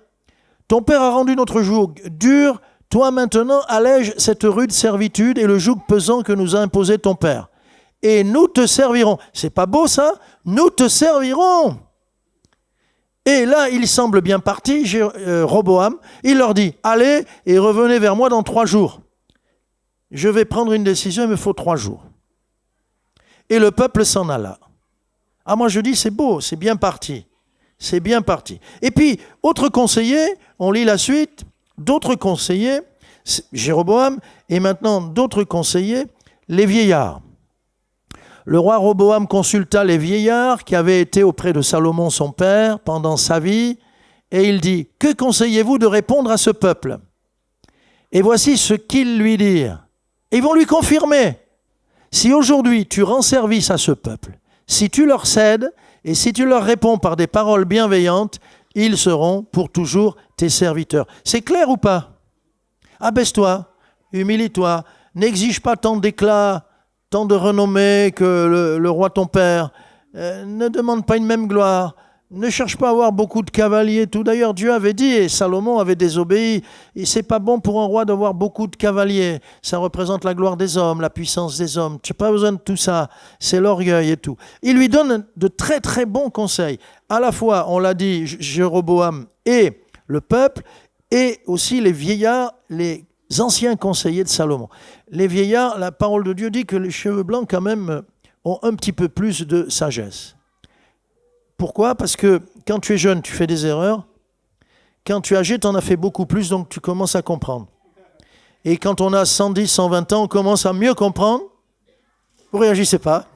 Ton père a rendu notre joug dur. Toi maintenant allège cette rude servitude et le joug pesant que nous a imposé ton père. Et nous te servirons. C'est pas beau ça? Nous te servirons. Et là, il semble bien parti, Roboam. Il leur dit, allez et revenez vers moi dans 3 jours. Je vais prendre une décision, il me faut 3 jours. Et le peuple s'en alla. Ah, moi je dis, c'est beau, c'est bien parti. C'est bien parti. Et puis, autre conseiller, on lit la suite, d'autres conseillers, Jéroboam, et maintenant d'autres conseillers, les vieillards. Le roi Roboam consulta les vieillards qui avaient été auprès de Salomon son père pendant sa vie, et il dit, que conseillez-vous de répondre à ce peuple? Et voici ce qu'ils lui dirent. Et ils vont lui confirmer. Si aujourd'hui tu rends service à ce peuple, si tu leur cèdes et si tu leur réponds par des paroles bienveillantes, ils seront pour toujours tes serviteurs. C'est clair ou pas? Abaisse-toi, humilie-toi, n'exige pas tant d'éclat, tant de renommée que le roi ton père. Ne demande pas une même gloire. Ne cherche pas à avoir beaucoup de cavaliers. Tout d'ailleurs, Dieu avait dit, et Salomon avait désobéi, et c'est pas bon pour un roi d'avoir beaucoup de cavaliers. Ça représente la gloire des hommes, la puissance des hommes. Tu n'as pas besoin de tout ça. C'est l'orgueil et tout. Il lui donne de très très bons conseils. À la fois, on l'a dit, Jéroboam et le peuple, et aussi les vieillards, les anciens conseillers de Salomon. Les vieillards, la parole de Dieu dit que les cheveux blancs quand même ont un petit peu plus de sagesse. Pourquoi? Parce que quand tu es jeune, tu fais des erreurs. Quand tu es âgé, tu en as fait beaucoup plus, donc tu commences à comprendre. Et quand on a 110, 120 ans, on commence à mieux comprendre. Vous ne réagissez pas,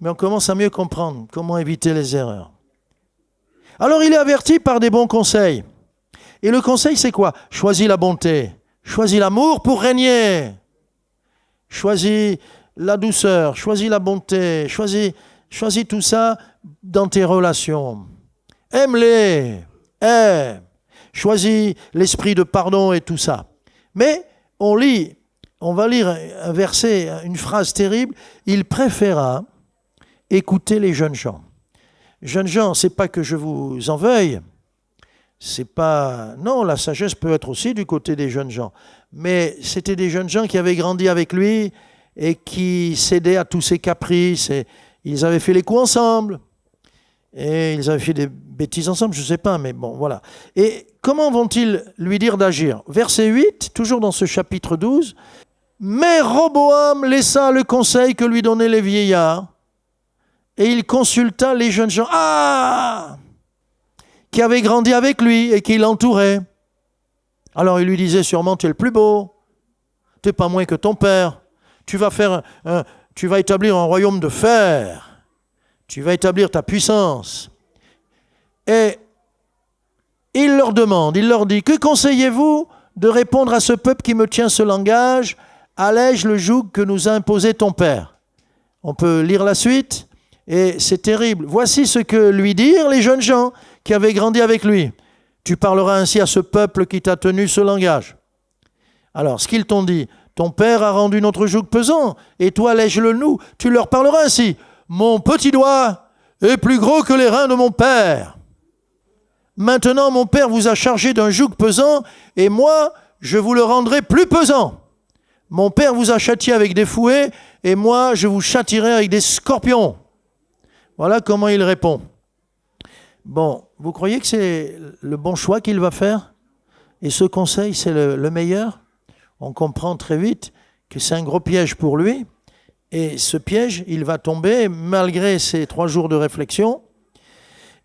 mais on commence à mieux comprendre comment éviter les erreurs. Alors il est averti par des bons conseils. Et le conseil, c'est quoi? Choisis la bonté, choisis l'amour pour régner. Choisis la douceur, choisis la bonté, choisis tout ça dans tes relations. Aime-les, aime. Choisis l'esprit de pardon et tout ça. Mais on va lire un verset, une phrase terrible. Il préféra écouter les jeunes gens. Jeunes gens, c'est pas que je vous en veuille. C'est pas... Non, la sagesse peut être aussi du côté des jeunes gens. Mais c'était des jeunes gens qui avaient grandi avec lui et qui cédaient à tous ses caprices. Et ils avaient fait les coups ensemble. Et ils avaient fait des bêtises ensemble, je ne sais pas, mais bon, voilà. Et comment vont-ils lui dire d'agir? Verset 8, toujours dans ce chapitre 12. « Mais Roboam laissa le conseil que lui donnaient les vieillards, et il consulta les jeunes gens qui avaient grandi avec lui et qui l'entouraient. Alors il lui disait sûrement, tu es le plus beau, tu n'es pas moins que ton père, tu vas établir un royaume de fer, tu vas établir ta puissance. » Et il leur dit, que conseillez-vous de répondre à ce peuple qui me tient ce langage? Allège le joug que nous a imposé ton père. On peut lire la suite, et c'est terrible. Voici ce que lui dirent les jeunes gens qui avaient grandi avec lui. Tu parleras ainsi à ce peuple qui t'a tenu ce langage. Alors, ce qu'ils t'ont dit, ton père a rendu notre joug pesant, et toi allège-le nous. Tu leur parleras ainsi, mon petit doigt est plus gros que les reins de mon père. Maintenant, mon père vous a chargé d'un joug pesant, et moi, je vous le rendrai plus pesant. Mon père vous a châtié avec des fouets, et moi, je vous châtierai avec des scorpions. Voilà comment il répond. Bon, vous croyez que c'est le bon choix qu'il va faire? Et ce conseil, c'est le meilleur? On comprend très vite que c'est un gros piège pour lui. Et ce piège, il va tomber, malgré ces 3 jours de réflexion.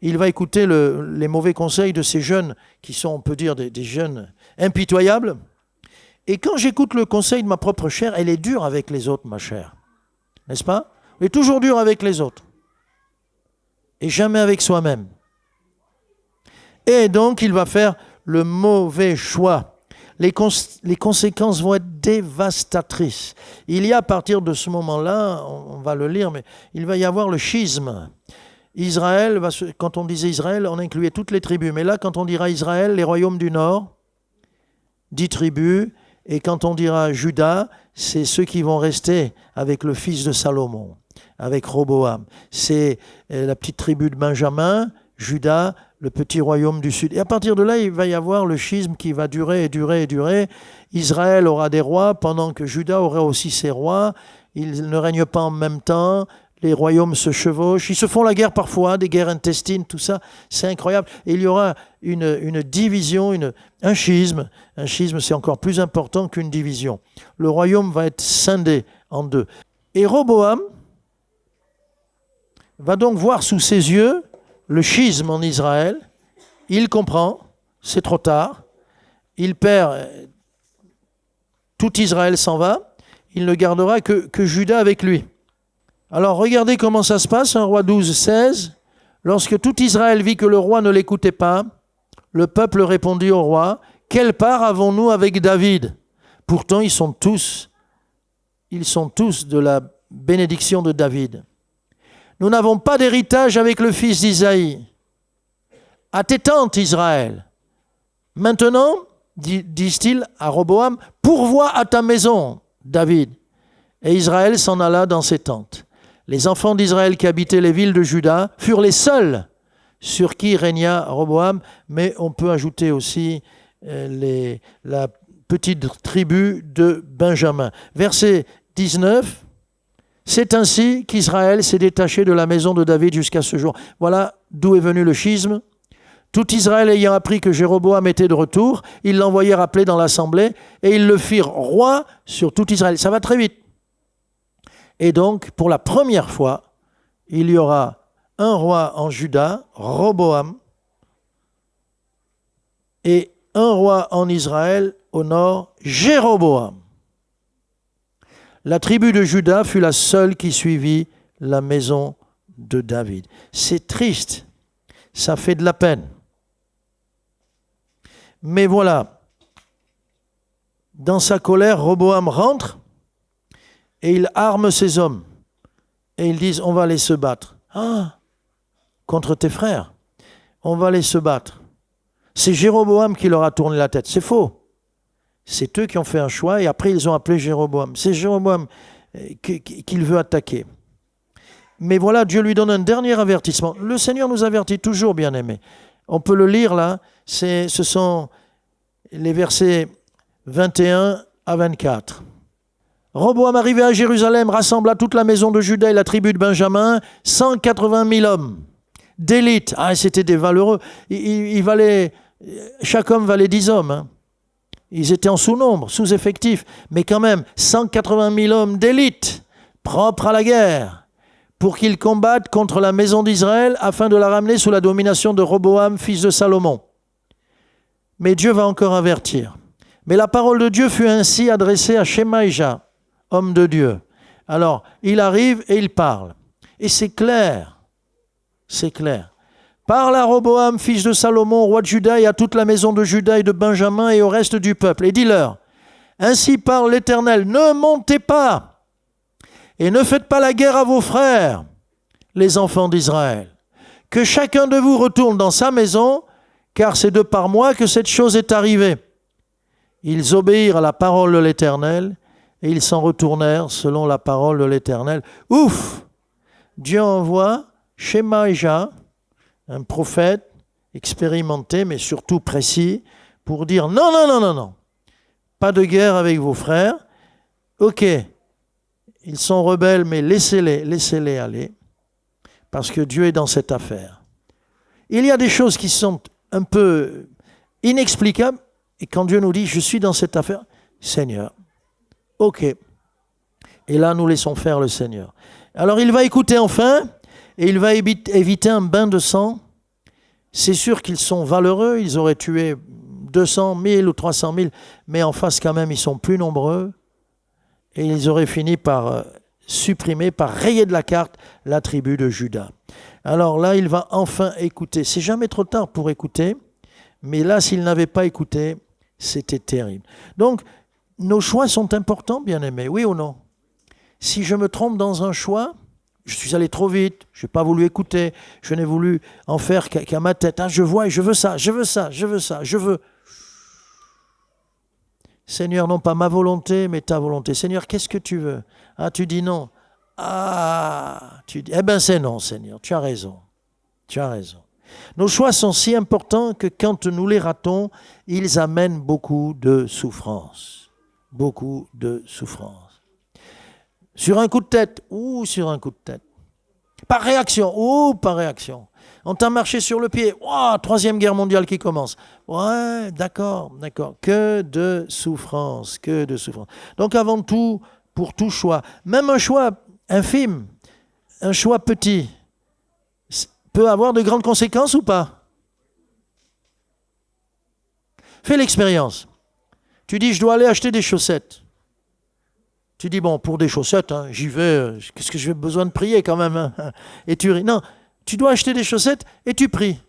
Il va écouter les mauvais conseils de ces jeunes, qui sont, on peut dire, des jeunes impitoyables. Et quand j'écoute le conseil de ma propre chair, elle est dure avec les autres, ma chair. N'est-ce pas? Elle est toujours dure avec les autres. Et jamais avec soi-même. Et donc, il va faire le mauvais choix. Les conséquences vont être dévastatrices. Il y a, à partir de ce moment-là, on va le lire, mais il va y avoir le schisme. Israël, quand on disait Israël, on incluait toutes les tribus. Mais là, quand on dira Israël, les royaumes du Nord, 10 tribus. Et quand on dira Juda, c'est ceux qui vont rester avec le fils de Salomon, avec Roboam. C'est la petite tribu de Benjamin, Juda, le petit royaume du Sud. Et à partir de là, il va y avoir le schisme qui va durer et durer et durer. Israël aura des rois, pendant que Juda aura aussi ses rois. Ils ne règnent pas en même temps. Les royaumes se chevauchent. Ils se font la guerre parfois, des guerres intestines, tout ça. C'est incroyable. Et il y aura une division, un schisme. Un schisme, c'est encore plus important qu'une division. Le royaume va être scindé en 2. Et Roboam va donc voir sous ses yeux le schisme en Israël. Il comprend, c'est trop tard. Il perd, tout Israël s'en va. Il ne gardera que Juda avec lui. Alors regardez comment ça se passe, 1 Roi 12, 16. Lorsque tout Israël vit que le roi ne l'écoutait pas, le peuple répondit au roi, « Quelle part avons-nous avec David? Pourtant ils sont tous de la bénédiction de David. Nous n'avons pas d'héritage avec le fils d'Isaïe. À tes tentes, Israël. Maintenant, disent-ils à Roboam, pourvois à ta maison, David. » Et Israël s'en alla dans ses tentes. Les enfants d'Israël qui habitaient les villes de Juda furent les seuls sur qui régna Roboam, mais on peut ajouter aussi la petite tribu de Benjamin. Verset 19, c'est ainsi qu'Israël s'est détaché de la maison de David jusqu'à ce jour. Voilà d'où est venu le schisme. Tout Israël ayant appris que Jéroboam était de retour, ils l'envoyèrent appeler dans l'assemblée et ils le firent roi sur tout Israël. Ça va très vite. Et donc, pour la première fois, il y aura un roi en Juda, Roboam, et un roi en Israël au nord, Jéroboam. La tribu de Juda fut la seule qui suivit la maison de David. C'est triste, ça fait de la peine. Mais voilà, dans sa colère, Roboam rentre et il arme ses hommes. Et ils disent, on va aller se battre. Ah, contre tes frères, on va aller se battre. C'est Jéroboam qui leur a tourné la tête. C'est faux. C'est eux qui ont fait un choix et après ils ont appelé Jéroboam. C'est Jéroboam qu'il veut attaquer. Mais voilà, Dieu lui donne un dernier avertissement. Le Seigneur nous avertit toujours, bien-aimés. On peut le lire là, ce sont les versets 21 à 24. Roboam arrivé à Jérusalem rassembla toute la maison de Juda et la tribu de Benjamin, 180 000 hommes d'élite. Ah, c'était des valeureux. Chaque homme valait 10 hommes. Hein. Ils étaient en sous-nombre, sous-effectif, mais quand même 180 000 hommes d'élite, propres à la guerre, pour qu'ils combattent contre la maison d'Israël afin de la ramener sous la domination de Roboam, fils de Salomon. Mais Dieu va encore avertir. Mais la parole de Dieu fut ainsi adressée à Shemaïja, homme de Dieu. Alors, il arrive et il parle. Et c'est clair. C'est clair. Parle à Roboam, fils de Salomon, roi de Juda, et à toute la maison de Juda et de Benjamin et au reste du peuple. Et dis-leur, ainsi parle l'Éternel, ne montez pas et ne faites pas la guerre à vos frères, les enfants d'Israël. Que chacun de vous retourne dans sa maison, car c'est de par moi que cette chose est arrivée. Ils obéirent à la parole de l'Éternel et ils s'en retournèrent selon la parole de l'Éternel. Ouf! Dieu envoie Shemaïja, un prophète expérimenté, mais surtout précis, pour dire non, non, non, non, non, pas de guerre avec vos frères. Ok, ils sont rebelles, mais laissez-les aller, parce que Dieu est dans cette affaire. Il y a des choses qui sont un peu inexplicables, et quand Dieu nous dit, je suis dans cette affaire, Seigneur, ok. Et là, nous laissons faire le Seigneur. Alors, il va écouter enfin, et il va éviter un bain de sang. C'est sûr qu'ils sont valeureux, ils auraient tué 200 000 ou 300 000, mais en face quand même, ils sont plus nombreux. Et ils auraient fini par supprimer, par rayer de la carte la tribu de Juda. Alors là, il va enfin écouter. C'est jamais trop tard pour écouter, mais là, s'il n'avait pas écouté, c'était terrible. Donc, nos choix sont importants, bien-aimés, oui ou non? Si je me trompe dans un choix, je suis allé trop vite, je n'ai pas voulu écouter, je n'ai voulu en faire qu'à ma tête. Ah, je vois et je veux ça, je veux ça, je veux ça, je veux. Seigneur, non pas ma volonté, mais ta volonté. Seigneur, qu'est-ce que tu veux? Ah, tu dis non. Ah, tu dis, eh bien c'est non, Seigneur, tu as raison. Tu as raison. Nos choix sont si importants que quand nous les ratons, ils amènent beaucoup de souffrance. Beaucoup de souffrance. Sur un coup de tête, ou sur un coup de tête. Par réaction, ou par réaction. On t'a marché sur le pied, wow, 3e guerre mondiale qui commence. Ouais, d'accord, d'accord. Que de souffrance, que de souffrance. Donc avant tout, pour tout choix, même un choix infime, un choix petit, peut avoir de grandes conséquences ou pas? Fais l'expérience. Tu dis, je dois aller acheter des chaussettes. Tu dis, bon, pour des chaussettes, hein, j'y vais, qu'est-ce que j'ai besoin de prier quand même hein? Et tu ris. Non, tu dois acheter des chaussettes et tu pries.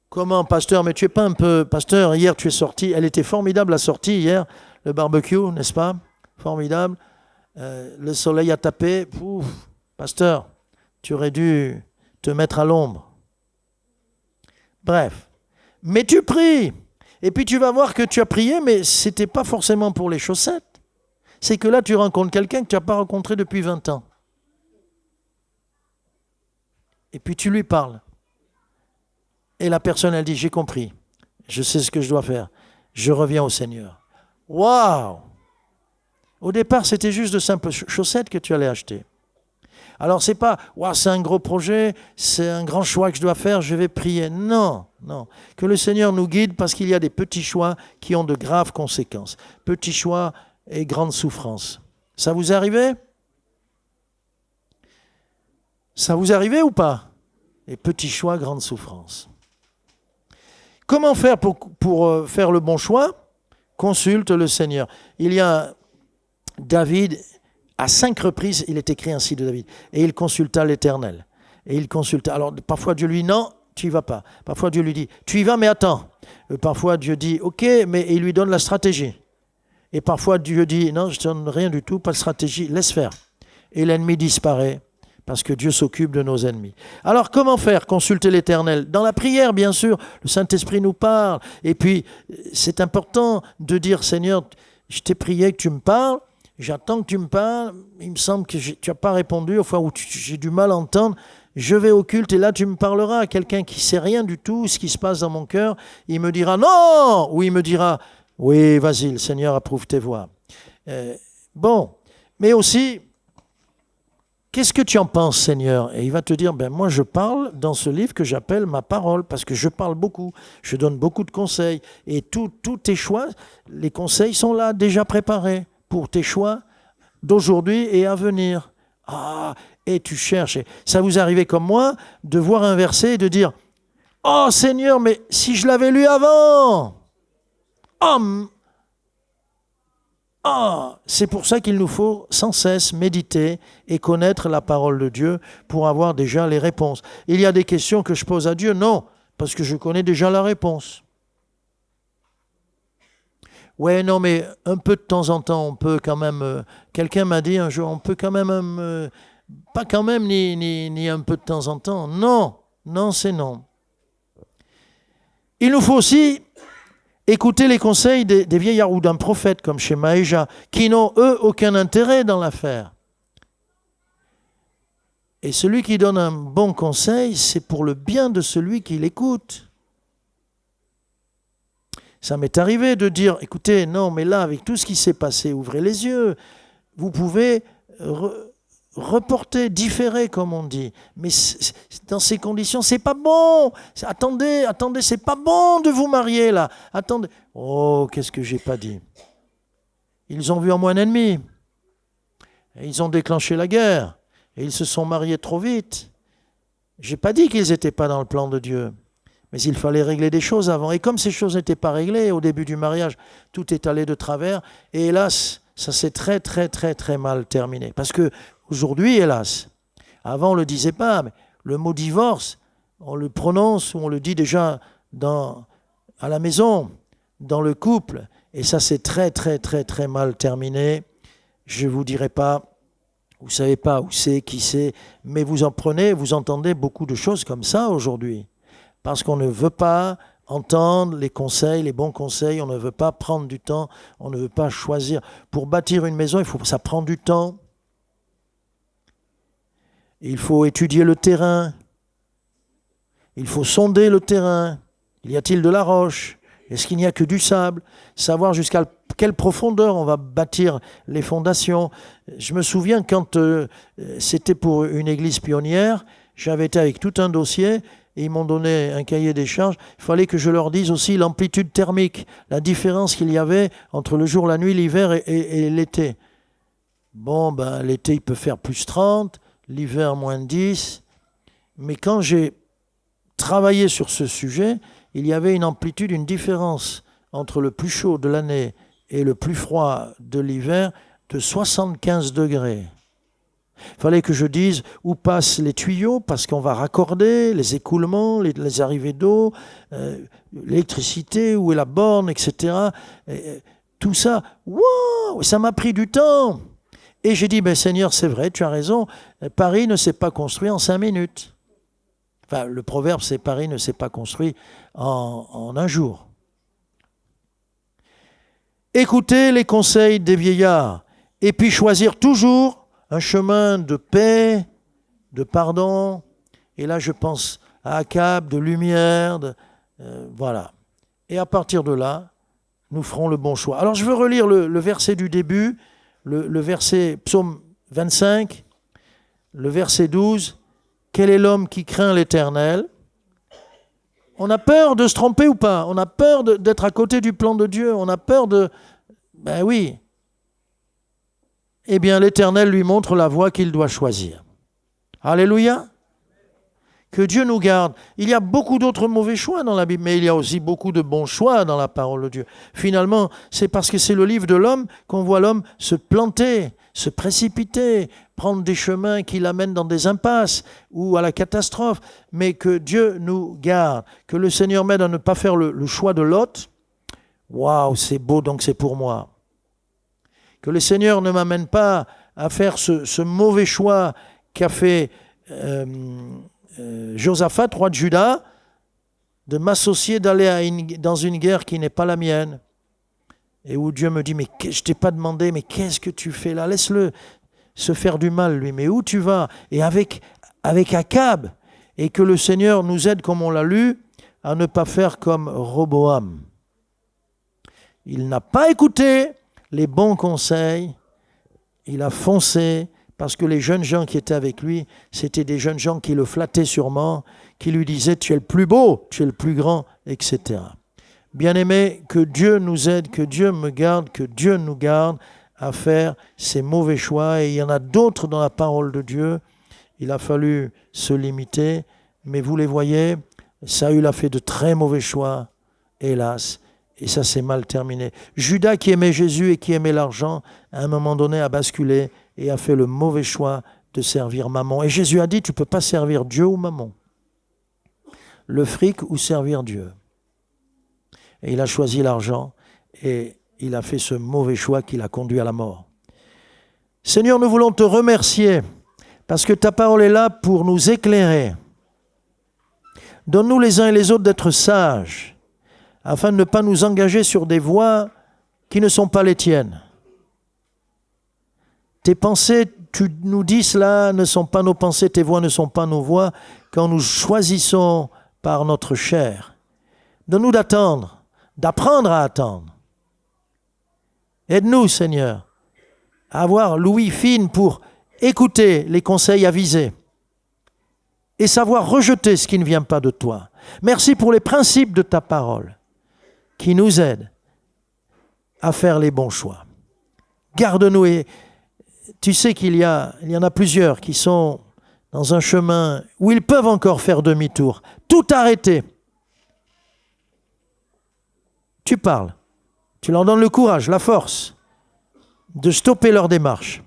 Comment, pasteur? Mais tu es pas un peu... Pasteur, hier tu es sorti, elle était formidable la sortie hier, le barbecue, n'est-ce pas? Formidable. Le soleil a tapé. Ouf, pasteur, tu aurais dû te mettre à l'ombre. Bref. Mais tu pries. Et puis tu vas voir que tu as prié, mais ce n'était pas forcément pour les chaussettes. C'est que là, tu rencontres quelqu'un que tu n'as pas rencontré depuis 20 ans. Et puis tu lui parles. Et la personne, elle dit, j'ai compris. Je sais ce que je dois faire. Je reviens au Seigneur. Waouh! Au départ, c'était juste de simples chaussettes que tu allais acheter. Alors c'est pas, ouah, c'est un gros projet, c'est un grand choix que je dois faire, je vais prier. Non, non. Que le Seigneur nous guide parce qu'il y a des petits choix qui ont de graves conséquences. Petits choix et grandes souffrances. Ça vous est arrivé ? Ça vous est arrivé ou pas ? Et petits choix, grandes souffrances. Comment faire pour faire le bon choix ? Consulte le Seigneur. Il y a David, à 5 reprises, il est écrit ainsi de David. Et il consulta l'Éternel. Et il consulta. Alors, parfois Dieu lui dit, non, tu y vas pas. Parfois Dieu lui dit, tu y vas, mais attends. Parfois Dieu dit, ok, mais il lui donne la stratégie. Et parfois Dieu dit, non, je ne donne rien du tout, pas de stratégie, laisse faire. Et l'ennemi disparaît, parce que Dieu s'occupe de nos ennemis. Alors, comment faire ? Consulter l'Éternel. Dans la prière, bien sûr, le Saint-Esprit nous parle. Et puis, c'est important de dire, Seigneur, je t'ai prié que tu me parles. J'attends que tu me parles, il me semble que tu n'as pas répondu, enfin, ou j'ai du mal à entendre, je vais au culte et là tu me parleras à quelqu'un qui ne sait rien du tout, ce qui se passe dans mon cœur, il me dira non, ou il me dira, oui, vas-y, le Seigneur approuve tes voix. Bon, mais aussi, qu'est-ce que tu en penses, Seigneur ? Et il va te dire, ben moi je parle dans ce livre que j'appelle ma parole, parce que je parle beaucoup, je donne beaucoup de conseils, et tous tes choix, les conseils sont là, déjà préparés. Pour tes choix d'aujourd'hui et à venir. Ah, et tu cherches. Ça vous arrivait comme moi de voir un verset et de dire « Oh Seigneur, mais si je l'avais lu avant !» C'est pour ça qu'il nous faut sans cesse méditer et connaître la parole de Dieu pour avoir déjà les réponses. Il y a des questions que je pose à Dieu, non, parce que je connais déjà la réponse. Ouais, non, mais un peu de temps en temps, on peut quand même... quelqu'un m'a dit un jour, on peut quand même... pas quand même, ni un peu de temps en temps. Non, non, c'est non. Il nous faut aussi écouter les conseils des vieillards ou d'un prophète, comme chez Maïja, qui n'ont, eux, aucun intérêt dans l'affaire. Et celui qui donne un bon conseil, c'est pour le bien de celui qui l'écoute. Ça m'est arrivé de dire, écoutez, non, mais là, avec tout ce qui s'est passé, ouvrez les yeux. Vous pouvez reporter, différer, comme on dit. Mais dans ces conditions, c'est pas bon. Attendez, c'est pas bon de vous marier, là. Attendez. Oh, qu'est-ce que j'ai pas dit. Ils ont vu en moi un ennemi. Et ils ont déclenché la guerre. Et ils se sont mariés trop vite. J'ai pas dit qu'ils n'étaient pas dans le plan de Dieu. Mais il fallait régler des choses avant. Et comme ces choses n'étaient pas réglées, au début du mariage, tout est allé de travers. Et hélas, ça s'est très, très, très, très mal terminé. Parce que aujourd'hui, hélas, avant on ne le disait pas, mais le mot divorce, on le prononce ou on le dit déjà à la maison, dans le couple. Et ça s'est très, très, très, très mal terminé. Je ne vous dirai pas, vous ne savez pas où c'est, qui c'est, mais vous en prenez, vous entendez beaucoup de choses comme ça aujourd'hui. Parce qu'on ne veut pas entendre les conseils, les bons conseils, on ne veut pas prendre du temps, on ne veut pas choisir. Pour bâtir une maison, ça prend du temps. Il faut étudier le terrain. Il faut sonder le terrain. Y a-t-il de la roche ? Est-ce qu'il n'y a que du sable ? Savoir jusqu'à quelle profondeur on va bâtir les fondations. Je me souviens quand c'était pour une église pionnière, j'avais été avec tout un dossier. Et ils m'ont donné un cahier des charges. Il fallait que je leur dise aussi l'amplitude thermique, la différence qu'il y avait entre le jour, la nuit, l'hiver et l'été. Bon, ben, l'été, il peut faire plus 30, l'hiver, moins 10. Mais quand j'ai travaillé sur ce sujet, il y avait une amplitude, une différence entre le plus chaud de l'année et le plus froid de l'hiver de 75 degrés. Il fallait que je dise où passent les tuyaux parce qu'on va raccorder les écoulements, les arrivées d'eau, l'électricité, où est la borne, etc. Et tout ça, wow, ça m'a pris du temps. Et j'ai dit, ben Seigneur, c'est vrai, tu as raison, Paris ne s'est pas construit en 5 minutes. Enfin, le proverbe, c'est Paris ne s'est pas construit en un jour. Écoutez les conseils des vieillards et puis choisir toujours un chemin de paix, de pardon, et là je pense à Akab, de lumière, voilà. Et à partir de là, nous ferons le bon choix. Alors je veux relire le verset du début, le verset psaume 25, le verset 12, quel est l'homme qui craint l'Éternel? On a peur de se tromper ou pas? On a peur d'être à côté du plan de Dieu? On a peur de... Ben oui. Eh bien, l'Éternel lui montre la voie qu'il doit choisir. Alléluia. Que Dieu nous garde. Il y a beaucoup d'autres mauvais choix dans la Bible, mais il y a aussi beaucoup de bons choix dans la parole de Dieu. Finalement, c'est parce que c'est le livre de l'homme qu'on voit l'homme se planter, se précipiter, prendre des chemins qui l'amènent dans des impasses ou à la catastrophe. Mais que Dieu nous garde, que le Seigneur m'aide à ne pas faire le choix de Lot. Waouh, c'est beau, donc c'est pour moi. Que le Seigneur ne m'amène pas à faire ce mauvais choix qu'a fait Josaphat, roi de Juda, de m'associer, d'aller dans une guerre qui n'est pas la mienne. Et où Dieu me dit, mais je ne t'ai pas demandé, mais qu'est-ce que tu fais là? Laisse-le se faire du mal, lui. Mais où tu vas? Et avec Akab, et que le Seigneur nous aide, comme on l'a lu, à ne pas faire comme Roboam. Il n'a pas écouté les bons conseils, il a foncé, parce que les jeunes gens qui étaient avec lui, c'était des jeunes gens qui le flattaient sûrement, qui lui disaient « tu es le plus beau, tu es le plus grand », etc. Bien-aimés, que Dieu nous aide, que Dieu me garde, que Dieu nous garde à faire ces mauvais choix. Et il y en a d'autres dans la parole de Dieu. Il a fallu se limiter, mais vous les voyez, Saül a fait de très mauvais choix, hélas, et ça s'est mal terminé. Judas, qui aimait Jésus et qui aimait l'argent, à un moment donné a basculé et a fait le mauvais choix de servir Mammon. Et Jésus a dit, tu ne peux pas servir Dieu ou Mammon. Le fric ou servir Dieu. Et il a choisi l'argent et il a fait ce mauvais choix qui l'a conduit à la mort. Seigneur, nous voulons te remercier parce que ta parole est là pour nous éclairer. Donne-nous les uns et les autres d'être sages afin de ne pas nous engager sur des voies qui ne sont pas les tiennes. Tes pensées, tu nous dis cela, ne sont pas nos pensées, tes voies ne sont pas nos voies, quand nous choisissons par notre chair. Donne-nous d'attendre, d'apprendre à attendre. Aide-nous, Seigneur, à avoir l'ouïe fine pour écouter les conseils avisés et savoir rejeter ce qui ne vient pas de toi. Merci pour les principes de ta parole qui nous aident à faire les bons choix. Garde-nous et tu sais qu'il y en a plusieurs qui sont dans un chemin où ils peuvent encore faire demi-tour, tout arrêter. Tu parles, tu leur donnes le courage, la force de stopper leur démarche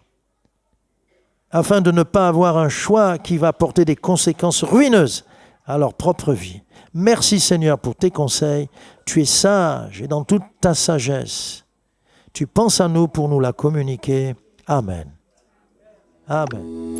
afin de ne pas avoir un choix qui va porter des conséquences ruineuses à leur propre vie. Merci Seigneur pour tes conseils. Tu es sage et dans toute ta sagesse, tu penses à nous pour nous la communiquer. Amen. Amen.